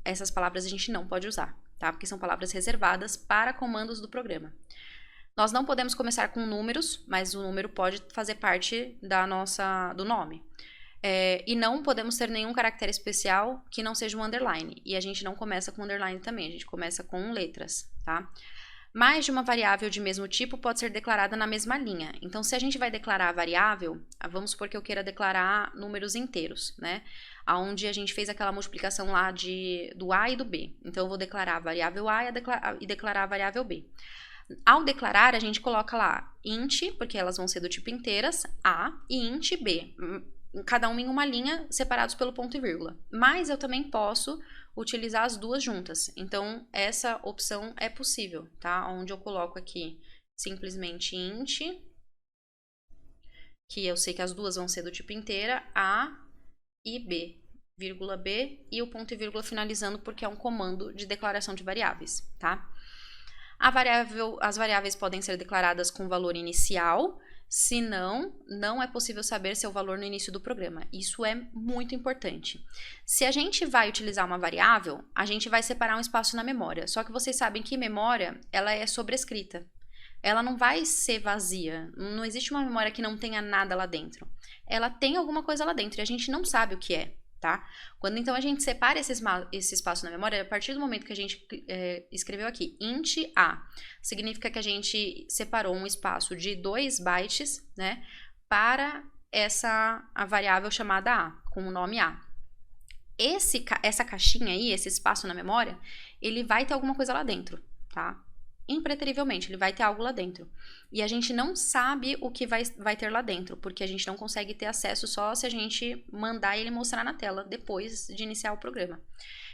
essas palavras a gente não pode usar, tá? Porque são palavras reservadas para comandos do programa. Nós não podemos começar com números, mas o número pode fazer parte do nome. E não podemos ter nenhum caractere especial que não seja um underline. E a gente não começa com underline também, a gente começa com letras, tá? Mais de uma variável de mesmo tipo pode ser declarada na mesma linha. Então, se a gente vai declarar a variável, vamos supor que eu queira declarar números inteiros, né? Onde a gente fez aquela multiplicação lá do A e do B. Então, eu vou declarar a variável A e declarar a variável B. Ao declarar, a gente coloca lá int, porque elas vão ser do tipo inteiras, A, e int B, cada um em uma linha, separados pelo ponto e vírgula. Mas eu também posso utilizar as duas juntas, então essa opção é possível, tá? Onde eu coloco aqui simplesmente int, que eu sei que as duas vão ser do tipo inteira, A e B, vírgula B, e o ponto e vírgula finalizando porque é um comando de declaração de variáveis, tá? As variáveis podem ser declaradas com valor inicial, senão, não é possível saber seu valor no início do programa. Isso é muito importante. Se a gente vai utilizar uma variável, a gente vai separar um espaço na memória. Só que vocês sabem que memória, ela é sobrescrita. Ela não vai ser vazia. Não existe uma memória que não tenha nada lá dentro. Ela tem alguma coisa lá dentro e a gente não sabe o que é. Tá? Quando então a gente separa esse espaço na memória, a partir do momento que a gente escreveu aqui int A, significa que a gente separou um espaço de 2 bytes, né, para a variável chamada A, com o nome A. Essa caixinha aí, esse espaço na memória, ele vai ter alguma coisa lá dentro, tá? Impreterivelmente, ele vai ter algo lá dentro. E a gente não sabe o que vai ter lá dentro, porque a gente não consegue ter acesso só se a gente mandar ele mostrar na tela depois de iniciar o programa.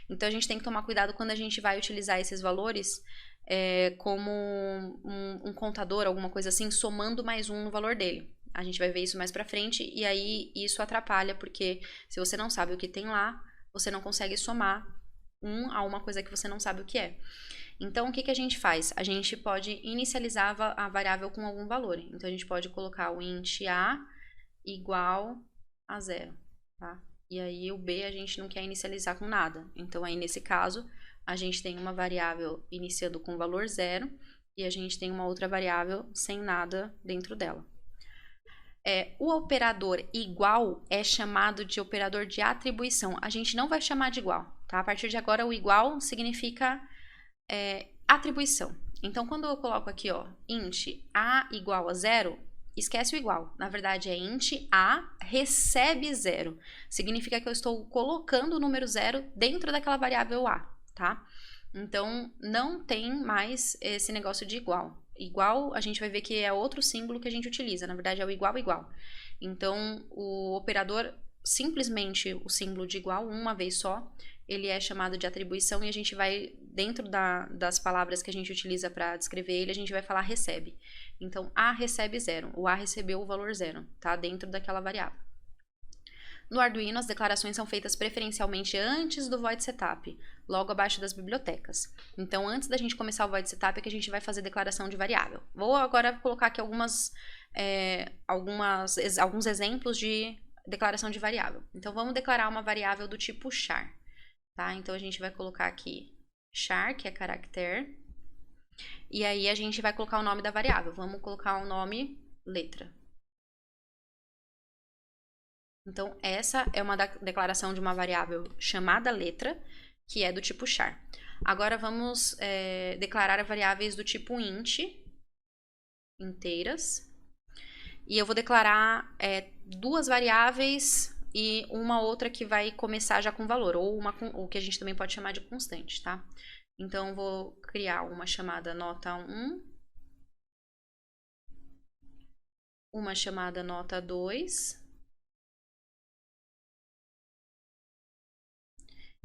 Então, a gente tem que tomar cuidado quando a gente vai utilizar esses valores como um contador, alguma coisa assim, somando mais um no valor dele. A gente vai ver isso mais pra frente e aí isso atrapalha, porque se você não sabe o que tem lá, você não consegue somar a uma coisa que você não sabe o que é. Então, o que a gente faz? A gente pode inicializar a variável com algum valor. Então, a gente pode colocar o int A igual a 0, tá? E aí, o B a gente não quer inicializar com nada. Então, aí, nesse caso, a gente tem uma variável iniciando com valor 0 e a gente tem uma outra variável sem nada dentro dela. O operador igual é chamado de operador de atribuição. A gente não vai chamar de igual, tá? A partir de agora, o igual significa atribuição. Então, quando eu coloco aqui, ó, int a igual a 0, esquece o igual. Na verdade, é int a recebe 0. Significa que eu estou colocando o número 0 dentro daquela variável a, tá? Então, não tem mais esse negócio de igual. Igual, a gente vai ver que é outro símbolo que a gente utiliza. Na verdade, é o igual igual. Então, o operador, simplesmente o símbolo de igual, uma vez só, ele é chamado de atribuição e a gente vai, dentro das palavras que a gente utiliza para descrever ele, a gente vai falar recebe. Então, a recebe 0. O a recebeu o valor 0, tá? Dentro daquela variável. No Arduino, as declarações são feitas preferencialmente antes do void setup, logo abaixo das bibliotecas. Então, antes da gente começar o void setup, é que a gente vai fazer declaração de variável. Vou agora colocar aqui alguns exemplos de declaração de variável. Então, vamos declarar uma variável do tipo char. Tá? Então, a gente vai colocar aqui char, que é caractere, e aí a gente vai colocar o nome da variável. Vamos colocar o nome letra. Então, essa é uma declaração de uma variável chamada letra, que é do tipo char. Agora, vamos declarar variáveis do tipo int, inteiras. E eu vou declarar duas variáveis e uma outra que vai começar já com valor, ou o que a gente também pode chamar de constante, tá? Então, eu vou criar uma chamada nota1, uma chamada nota2,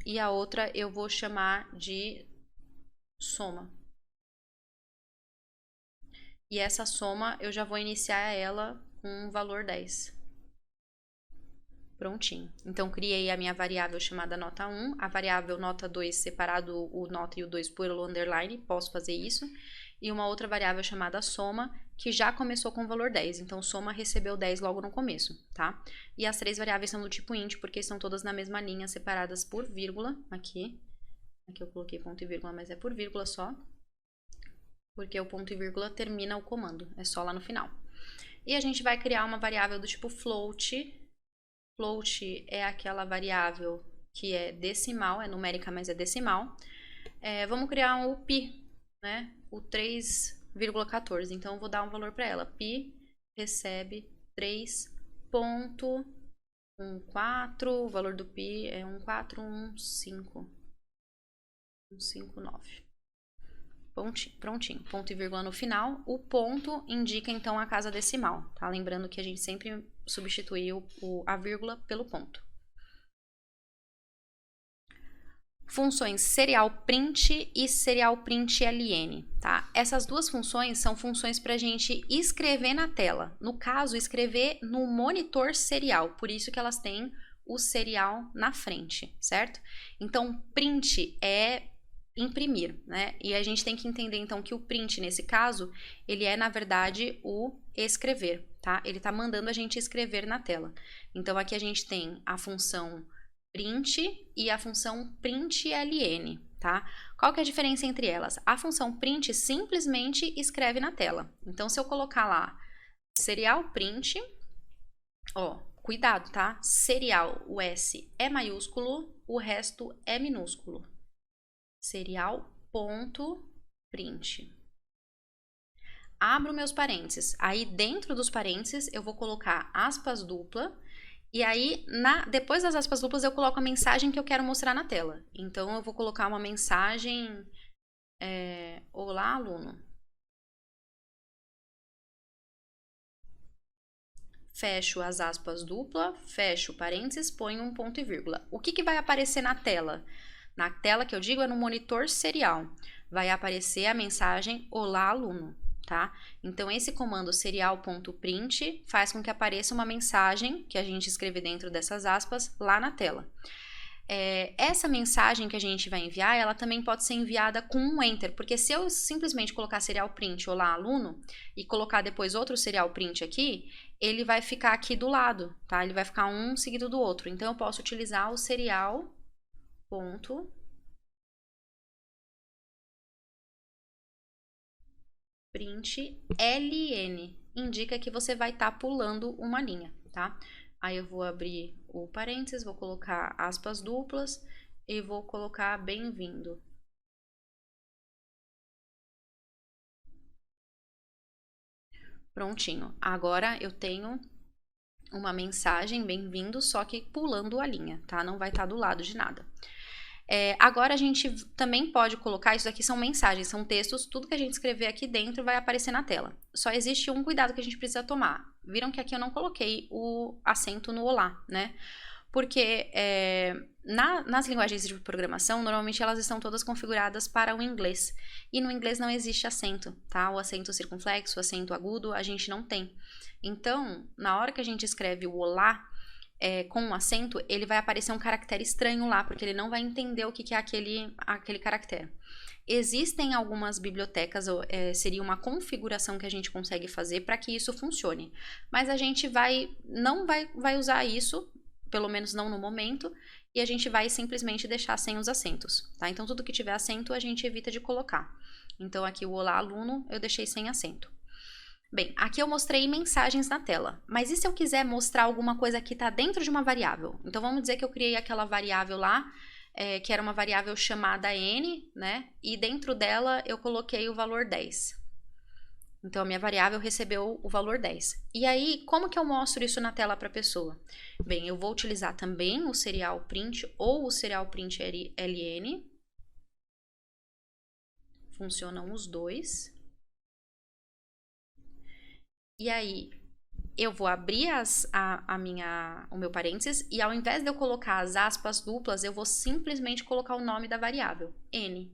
e a outra eu vou chamar de soma. E essa soma eu já vou iniciar ela com um valor 10. Prontinho. Então, criei a minha variável chamada nota1, a variável nota2 separado o nota e o 2 por underline, posso fazer isso, e uma outra variável chamada soma, que já começou com o valor 10. Então, soma recebeu 10 logo no começo, tá? E as três variáveis são do tipo int, porque estão todas na mesma linha, separadas por vírgula, aqui. Aqui eu coloquei ponto e vírgula, mas é por vírgula só, porque o ponto e vírgula termina o comando, é só lá no final. E a gente vai criar uma variável do tipo float. Float é aquela variável que é decimal, é numérica, mas é decimal. Vamos criar o pi, né? O 3,14. Então, eu vou dar um valor para ela. Pi recebe 3,14. O valor do pi é 1415159. Prontinho. Ponto e vírgula no final. O ponto indica, então, a casa decimal, tá? Lembrando que a gente sempre substitui a vírgula pelo ponto. Funções serial print e serial print ln, tá? Essas duas funções são funções para a gente escrever na tela. No caso, escrever no monitor serial. Por isso que elas têm o serial na frente, certo? Então, print é imprimir, né? E a gente tem que entender, então, que o print, nesse caso, ele é, na verdade, o escrever, tá? Ele tá mandando a gente escrever na tela. Então, aqui a gente tem a função print e a função println, tá? Qual que é a diferença entre elas? A função print simplesmente escreve na tela. Então, se eu colocar lá serial print, ó, cuidado, tá? Serial, o S é maiúsculo, o resto é minúsculo. Serial.print. Abro meus parênteses. Aí, dentro dos parênteses, eu vou colocar aspas dupla. E aí, depois das aspas duplas, eu coloco a mensagem que eu quero mostrar na tela. Então, eu vou colocar uma mensagem... Olá, aluno. Fecho as aspas dupla, fecho parênteses, ponho um ponto e vírgula. O que vai aparecer na tela? Na tela que eu digo é no monitor serial. Vai aparecer a mensagem Olá, aluno, tá? Então, esse comando serial.print faz com que apareça uma mensagem que a gente escreve dentro dessas aspas lá na tela. Essa mensagem que a gente vai enviar, ela também pode ser enviada com um enter, porque se eu simplesmente colocar serial print Olá, aluno e colocar depois outro serial print aqui, ele vai ficar aqui do lado, tá? Ele vai ficar um seguido do outro. Então, eu posso utilizar o serial ponto print ln, indica que você vai estar pulando uma linha, tá? Aí eu vou abrir o parênteses, vou colocar aspas duplas e vou colocar bem-vindo. Prontinho. Agora eu tenho uma mensagem bem-vindo, só que pulando a linha, tá? Não vai estar do lado de nada. Agora a gente também pode colocar, isso aqui são mensagens, são textos, tudo que a gente escrever aqui dentro vai aparecer na tela. Só existe um cuidado que a gente precisa tomar. Viram que aqui eu não coloquei o acento no olá, né? Porque nas linguagens de programação, normalmente elas estão todas configuradas para o inglês. E no inglês não existe acento, tá? O acento circunflexo, o acento agudo, a gente não tem. Então, na hora que a gente escreve o olá, com um acento, ele vai aparecer um caractere estranho lá, porque ele não vai entender o que é aquele caractere. Existem algumas bibliotecas, seria uma configuração que a gente consegue fazer para que isso funcione. Mas a gente não vai usar isso, pelo menos não no momento, e a gente vai simplesmente deixar sem os acentos, tá? Então, tudo que tiver acento, a gente evita de colocar. Então, aqui o olá aluno, eu deixei sem acento. Bem, aqui eu mostrei mensagens na tela, mas e se eu quiser mostrar alguma coisa que está dentro de uma variável? Então, vamos dizer que eu criei aquela variável lá, que era uma variável chamada n, né? E dentro dela eu coloquei o valor 10. Então, a minha variável recebeu o valor 10. E aí, como que eu mostro isso na tela para a pessoa? Bem, eu vou utilizar também o serial print ou o serial print ln. Funcionam os dois. E aí, eu vou abrir o meu parênteses e ao invés de eu colocar as aspas duplas, eu vou simplesmente colocar o nome da variável, n.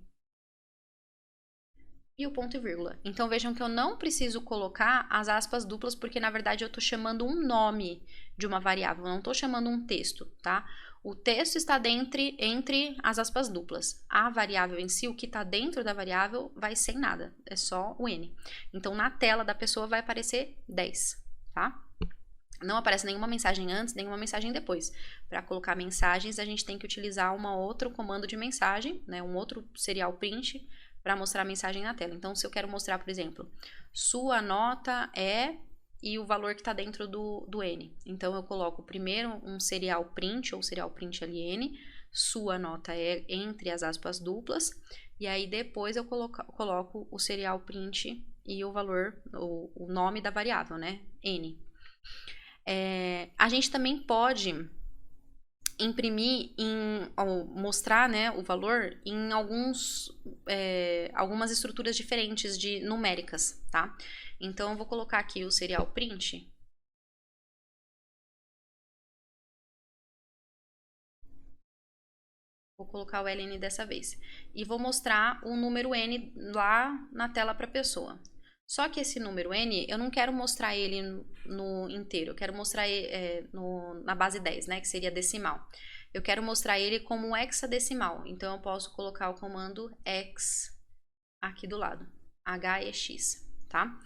E o ponto e vírgula. Então, vejam que eu não preciso colocar as aspas duplas, porque, na verdade, eu estou chamando um nome de uma variável, eu não estou chamando um texto, tá? O texto está entre as aspas duplas. A variável em si, o que está dentro da variável, vai sem nada, é só o n. Então, na tela da pessoa vai aparecer 10, tá? Não aparece nenhuma mensagem antes, nenhuma mensagem depois. Para colocar mensagens, a gente tem que utilizar um outro comando de mensagem, né, um outro serial print, para mostrar a mensagem na tela. Então, se eu quero mostrar, por exemplo, sua nota é e o valor que está dentro do N. Então, eu coloco primeiro um serial print ou serial print ln, sua nota é entre as aspas duplas, e aí depois eu coloco o serial print e o valor, o nome da variável, né? N. A gente também pode imprimir ou mostrar, né, o valor em algumas estruturas diferentes numéricas, tá? Então, eu vou colocar aqui o serial print. Vou colocar o ln dessa vez. E vou mostrar o número n lá na tela para a pessoa. Só que esse número n, eu não quero mostrar ele no inteiro, eu quero mostrar na base 10, né, que seria decimal. Eu quero mostrar ele como hexadecimal, então eu posso colocar o comando hex aqui do lado, hex, tá?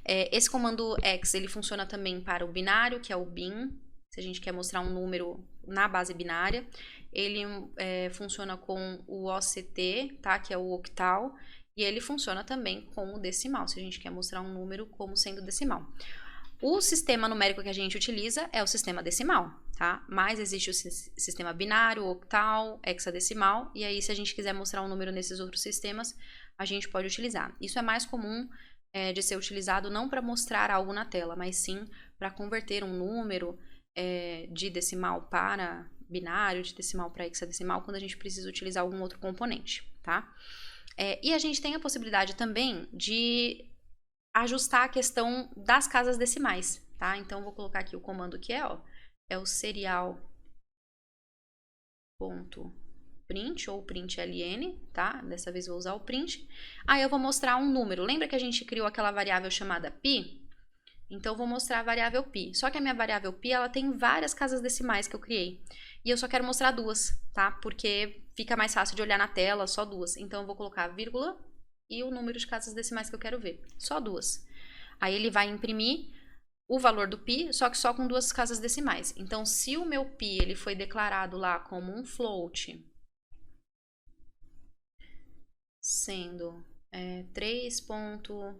Esse comando hex, ele funciona também para o binário, que é o bin, se a gente quer mostrar um número na base binária. Ele funciona com o OCT, tá, que é o octal, e ele funciona também com o decimal, se a gente quer mostrar um número como sendo decimal. O sistema numérico que a gente utiliza é o sistema decimal, tá? Mas existe o sistema binário, octal, hexadecimal, e aí se a gente quiser mostrar um número nesses outros sistemas, a gente pode utilizar. Isso é mais comum de ser utilizado não para mostrar algo na tela, mas sim para converter um número de decimal para binário, de decimal para hexadecimal, quando a gente precisa utilizar algum outro componente, tá? E a gente tem a possibilidade também de ajustar a questão das casas decimais, tá? Então, vou colocar aqui o comando que é o serial.print ou print ln, tá? Dessa vez vou usar o print. Aí eu vou mostrar um número. Lembra que a gente criou aquela variável chamada pi? Então, eu vou mostrar a variável pi. Só que a minha variável pi, ela tem várias casas decimais que eu criei. E eu só quero mostrar duas, tá? Porque fica mais fácil de olhar na tela, só duas. Então, eu vou colocar vírgula e o número de casas decimais que eu quero ver. Só duas. Aí, ele vai imprimir o valor do pi, só que só com duas casas decimais. Então, se o meu pi ele foi declarado lá como um float, sendo 3.14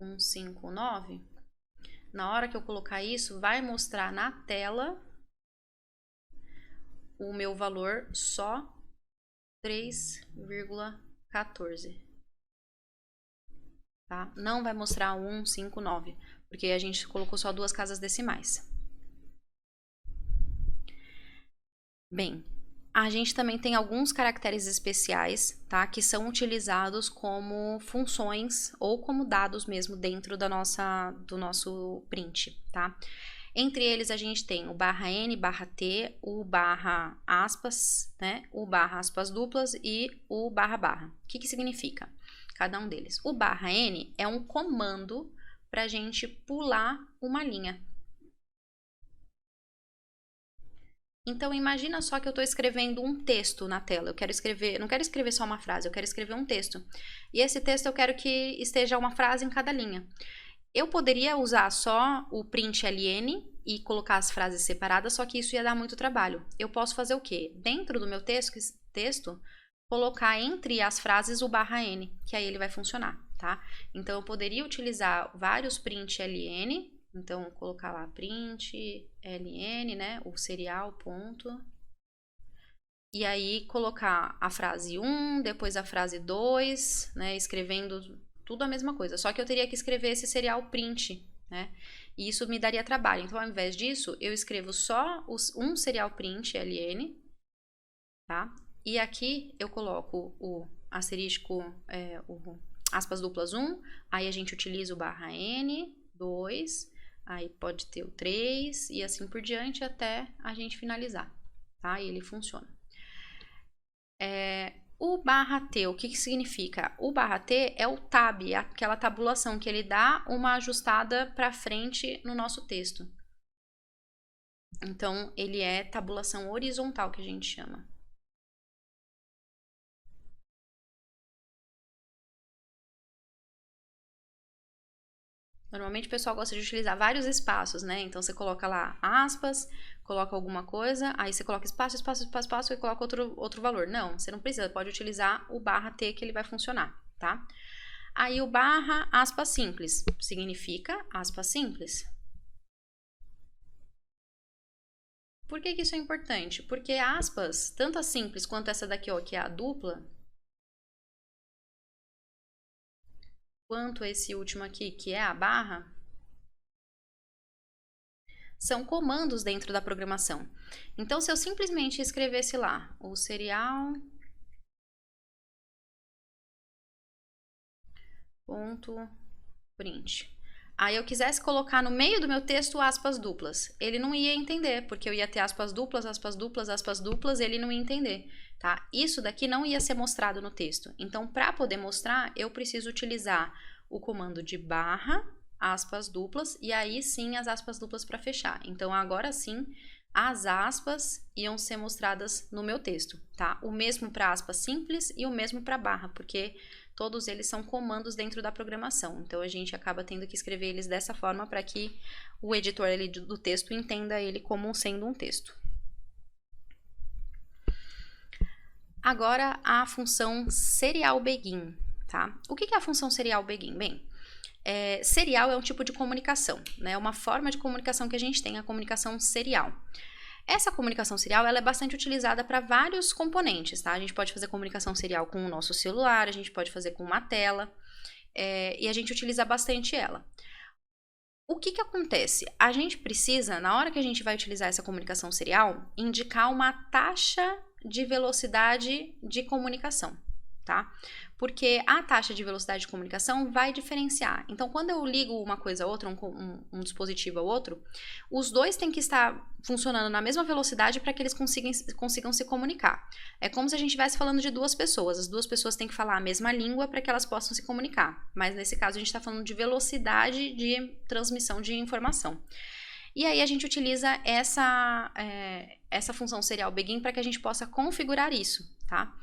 159, na hora que eu colocar isso, vai mostrar na tela o meu valor só 3,14. Tá? Não vai mostrar 159, porque a gente colocou só 2 casas decimais. Bem, a gente também tem alguns caracteres especiais, tá? Que são utilizados como funções ou como dados mesmo dentro do nosso print, tá? Entre eles a gente tem o /n, /t, o /aspas, né? O /aspas duplas e o //. O que significa cada um deles? O /n é um comando para a gente pular uma linha. Então, imagina só que eu estou escrevendo um texto na tela. Eu quero escrever, não quero escrever só uma frase, eu quero escrever um texto. E esse texto eu quero que esteja uma frase em cada linha. Eu poderia usar só o print ln e colocar as frases separadas, só que isso ia dar muito trabalho. Eu posso fazer o quê? Dentro do meu texto colocar entre as frases o /n, que aí ele vai funcionar, tá? Então, eu poderia utilizar vários print ln. Então, colocar lá print, ln, né, o serial, ponto. E aí, colocar a frase 1, depois a frase 2, né, escrevendo tudo a mesma coisa. Só que eu teria que escrever esse serial print, né, e isso me daria trabalho. Então, ao invés disso, eu escrevo só um serial print, ln, tá? E aqui eu coloco o asterisco, o aspas duplas 1, aí a gente utiliza o /n, 2... Aí pode ter o 3 e assim por diante até a gente finalizar, tá? E ele funciona. O /t, o que significa? O /t é o tab, aquela tabulação que ele dá uma ajustada para frente no nosso texto. Então, ele é tabulação horizontal que a gente chama. Normalmente o pessoal gosta de utilizar vários espaços, né? Então você coloca lá aspas, coloca alguma coisa, aí você coloca espaço, espaço, espaço, espaço e coloca outro valor. Não, você não precisa, pode utilizar o /t que ele vai funcionar, tá? Aí o /aspas simples significa aspas simples. Por que isso é importante? Porque aspas, tanto a simples quanto essa daqui, ó, que é a dupla, quanto esse último aqui, que é a barra, são comandos dentro da programação. Então, se eu simplesmente escrevesse lá o serial ponto print, aí eu quisesse colocar no meio do meu texto aspas duplas, ele não ia entender, porque eu ia ter aspas duplas, aspas duplas, aspas duplas, ele não ia entender, tá? Isso daqui não ia ser mostrado no texto. Então, para poder mostrar, eu preciso utilizar o comando de barra, aspas duplas, e aí sim as aspas duplas para fechar. Então, agora sim, as aspas iam ser mostradas no meu texto, tá? O mesmo para aspas simples e o mesmo para barra, porque todos eles são comandos dentro da programação. Então, a gente acaba tendo que escrever eles dessa forma para que o editor ali do texto entenda ele como sendo um texto. Agora, a função serial begin, tá? O que é a função serial begin? Bem, serial é um tipo de comunicação, né? Uma forma de comunicação que a gente tem, a comunicação serial. Essa comunicação serial ela é bastante utilizada para vários componentes, tá? A gente pode fazer comunicação serial com o nosso celular, a gente pode fazer com uma tela, e a gente utiliza bastante ela. O que acontece? A gente precisa, na hora que a gente vai utilizar essa comunicação serial, indicar uma taxa de velocidade de comunicação, tá? Porque a taxa de velocidade de comunicação vai diferenciar. Então, quando eu ligo uma coisa a outra, um dispositivo a outro, os dois têm que estar funcionando na mesma velocidade para que eles consigam se comunicar. É como se a gente estivesse falando de duas pessoas. As duas pessoas têm que falar a mesma língua para que elas possam se comunicar. Mas, nesse caso, a gente está falando de velocidade de transmissão de informação. E aí a gente utiliza essa função serial begin para que a gente possa configurar isso, tá?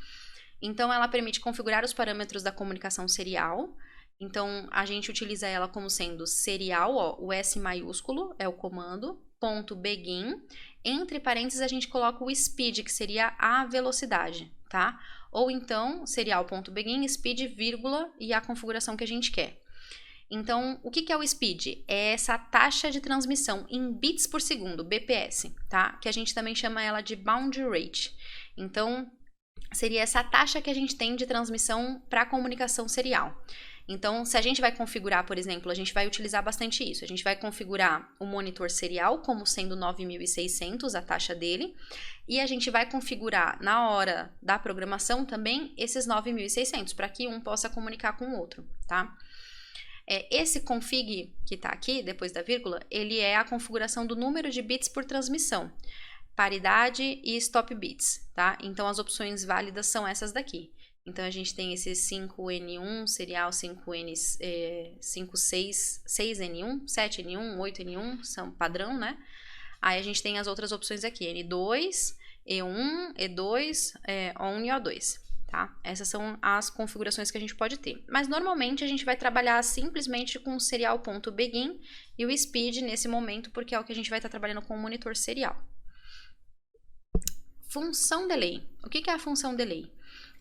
Então, ela permite configurar os parâmetros da comunicação serial. Então, a gente utiliza ela como sendo serial, ó, o S maiúsculo é o comando, ponto begin. Entre parênteses, a gente coloca o speed, que seria a velocidade, tá? Ou então, serial.begin, speed, vírgula e a configuração que a gente quer. Então, o que é o speed? É essa taxa de transmissão em bits por segundo, BPS, tá? Que a gente também chama ela de bound rate. Então, seria essa taxa que a gente tem de transmissão para comunicação serial. Então, se a gente vai configurar, por exemplo, a gente vai utilizar bastante isso. A gente vai configurar o monitor serial como sendo 9600, a taxa dele, e a gente vai configurar na hora da programação também esses 9600, para que um possa comunicar com o outro, tá? Esse config que está aqui, depois da vírgula, ele é a configuração do número de bits por transmissão, paridade e stop bits, tá? Então, as opções válidas são essas daqui. Então, a gente tem esse 5N1, serial 6N1, 7N1, 8N1, são padrão, né? Aí, a gente tem as outras opções aqui, N2, E1, E2, ON e O2. Tá? Essas são as configurações que a gente pode ter. Mas normalmente a gente vai trabalhar simplesmente com o serial.begin e o speed nesse momento, porque é o que a gente vai estar trabalhando com o monitor serial. Função delay. O que é a função delay?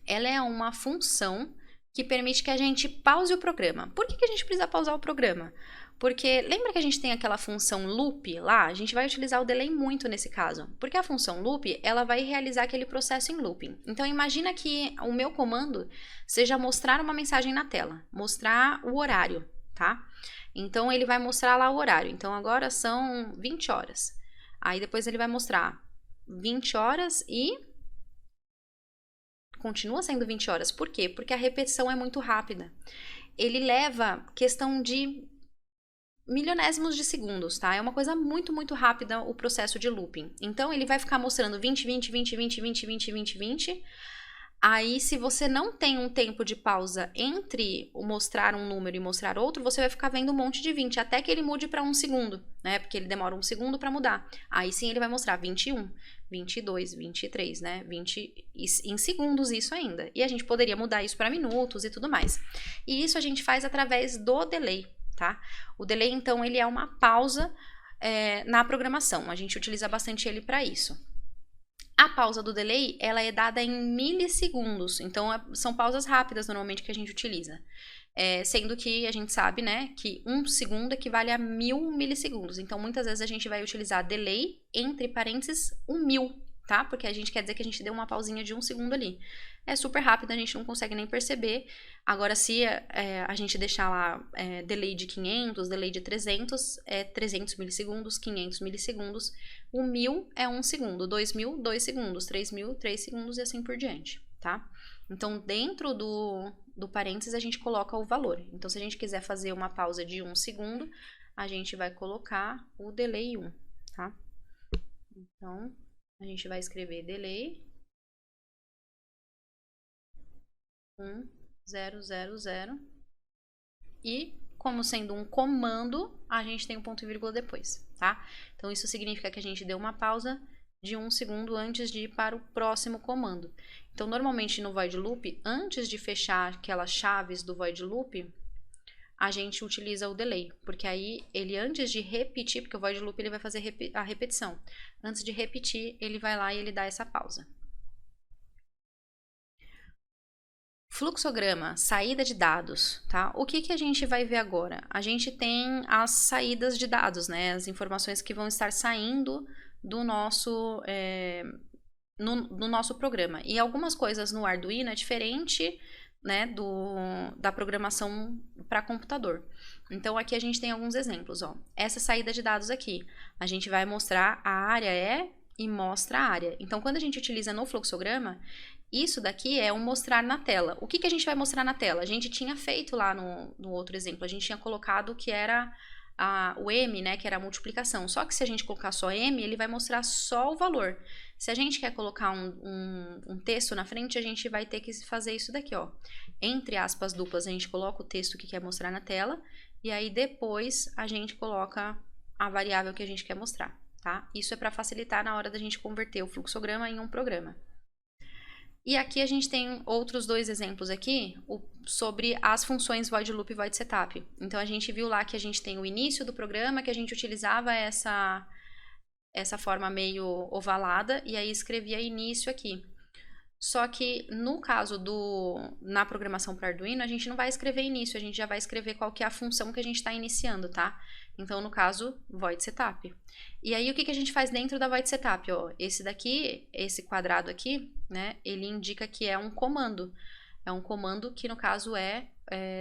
Ela é uma função que permite que a gente pause o programa. Por que a gente precisa pausar o programa? Porque lembra que a gente tem aquela função loop lá? A gente vai utilizar o delay muito nesse caso. Porque a função loop, ela vai realizar aquele processo em looping. Então, imagina que o meu comando seja mostrar uma mensagem na tela. Mostrar o horário, tá? Então, ele vai mostrar lá o horário. Então, agora são 20 horas. Aí, depois ele vai mostrar 20 horas e... continua sendo 20 horas. Por quê? Porque a repetição é muito rápida. Ele leva questão de milionésimos de segundos, tá? É uma coisa muito, muito rápida o processo de looping. Então, ele vai ficar mostrando 20, 20, 20, 20, 20, 20, 20, 20. Aí, se você não tem um tempo de pausa entre o mostrar um número e mostrar outro, você vai ficar vendo um monte de 20, até que ele mude para 1 segundo, né? Porque ele demora 1 segundo para mudar. Aí sim ele vai mostrar 21, 22, 23, né? 20 em segundos isso ainda. E a gente poderia mudar isso para minutos e tudo mais. E isso a gente faz através do delay, tá? O delay, então, ele é uma pausa na programação. A gente utiliza bastante ele para isso. A pausa do delay, ela é dada em milissegundos. Então, são pausas rápidas, normalmente, que a gente utiliza. Sendo que a gente sabe, né, que 1 segundo equivale a 1000 milissegundos. Então, muitas vezes a gente vai utilizar delay, entre parênteses, 1000, tá? Porque a gente quer dizer que a gente deu uma pausinha de 1 segundo ali. É super rápido, a gente não consegue nem perceber. Agora, se a gente deixar lá delay de 500, delay de 300, é 300 milissegundos, 500 milissegundos. O 1000 é 1 segundo, 2000, 2 segundos, 3000, 3 segundos e assim por diante, tá? Então, dentro do parênteses, a gente coloca o valor. Então, se a gente quiser fazer uma pausa de 1 segundo, a gente vai colocar o delay 1, tá? Então, a gente vai escrever delay 1, 0, 0, 0. E, como sendo um comando, a gente tem um ponto e vírgula depois, tá? Então, isso significa que a gente deu uma pausa de 1 segundo antes de ir para o próximo comando. Então, normalmente no void loop, antes de fechar aquelas chaves do void loop, a gente utiliza o delay, porque aí ele, antes de repetir, porque o void loop ele vai fazer a repetição, antes de repetir, ele vai lá e ele dá essa pausa. Fluxograma, saída de dados, tá? O que a gente vai ver agora? A gente tem as saídas de dados, né? As informações que vão estar saindo do nosso, no nosso programa. E algumas coisas no Arduino é diferente, né, da programação para computador. Então, aqui a gente tem alguns exemplos, ó. Essa saída de dados aqui, a gente vai mostrar a área e mostra a área. Então, quando a gente utiliza no fluxograma, isso daqui é um mostrar na tela. O que a gente vai mostrar na tela? A gente tinha feito lá no outro exemplo, a gente tinha colocado que era o M, né, que era a multiplicação. Só que se a gente colocar só M, ele vai mostrar só o valor. Se a gente quer colocar um texto na frente, a gente vai ter que fazer isso daqui, ó. Entre aspas duplas, a gente coloca o texto que quer mostrar na tela, e aí depois a gente coloca a variável que a gente quer mostrar, tá? Isso é para facilitar na hora da gente converter o fluxograma em um programa. E aqui a gente tem outros dois exemplos aqui sobre as funções void loop e void setup. Então, a gente viu lá que a gente tem o início do programa, que a gente utilizava essa forma meio ovalada, e aí escrevia início aqui. Só que no caso na programação para Arduino, a gente não vai escrever início, a gente já vai escrever qual que é a função que a gente está iniciando, tá? Então, no caso, void setup. E aí, o que a gente faz dentro da void setup? Ó, esse daqui, esse quadrado aqui, né, ele indica que é um comando. É um comando que, no caso, é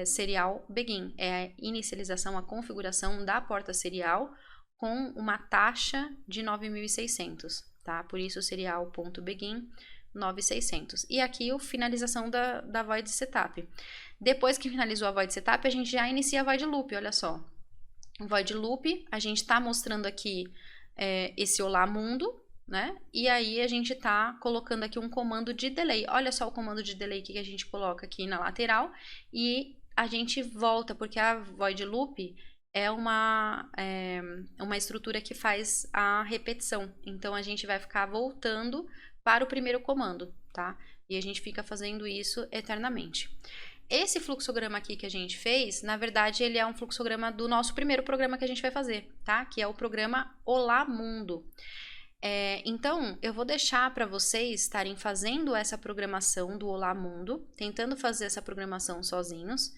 serial begin. É a inicialização, a configuração da porta serial com uma taxa de 9.600, tá? Por isso, serial.begin 9.600. E aqui a finalização da void setup. Depois que finalizou a void setup, a gente já inicia a void loop, olha só. Void loop, a gente está mostrando aqui esse olá mundo, né? E aí a gente está colocando aqui um comando de delay. Olha só o comando de delay que a gente coloca aqui na lateral e a gente volta, porque a void loop é uma estrutura que faz a repetição. Então a gente vai ficar voltando para o primeiro comando, tá? E a gente fica fazendo isso eternamente. Esse fluxograma aqui que a gente fez, na verdade, ele é um fluxograma do nosso primeiro programa que a gente vai fazer, tá? Que é o programa Olá Mundo. Então, eu vou deixar para vocês estarem fazendo essa programação do Olá Mundo, tentando fazer essa programação sozinhos,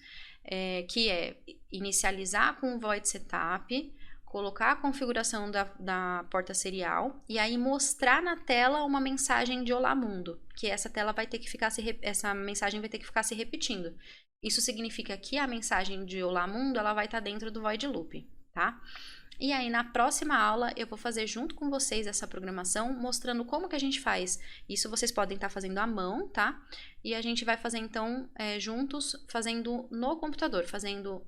que é inicializar com o void setup, colocar a configuração da porta serial e aí mostrar na tela uma mensagem de Olá Mundo, que essa mensagem vai ter que ficar se repetindo. Isso significa que a mensagem de Olá Mundo ela vai estar dentro do void loop, tá? E aí, na próxima aula, eu vou fazer junto com vocês essa programação, mostrando como que a gente faz. Isso vocês podem estar fazendo à mão, tá? E a gente vai fazer, então, juntos, fazendo no computador, fazendo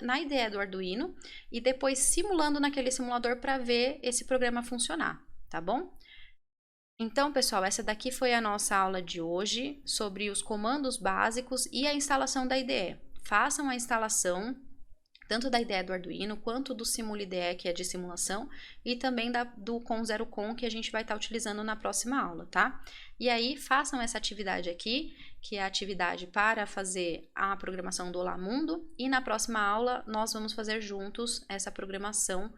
na IDE do Arduino e depois simulando naquele simulador para ver esse programa funcionar, tá bom? Então, pessoal, essa daqui foi a nossa aula de hoje sobre os comandos básicos e a instalação da IDE. Façam a instalação tanto da IDE do Arduino, quanto do Simula IDE, que é de simulação, e também do Com0Com, que a gente vai estar utilizando na próxima aula, tá? E aí, façam essa atividade aqui, que é a atividade para fazer a programação do Olá Mundo, e na próxima aula nós vamos fazer juntos essa programação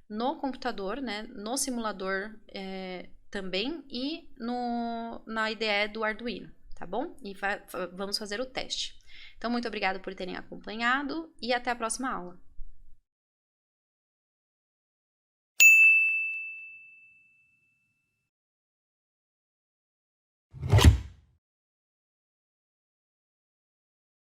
no computador, né, no simulador também, e na IDE do Arduino, tá bom? E vamos fazer o teste. Então, muito obrigada por terem acompanhado e até a próxima aula.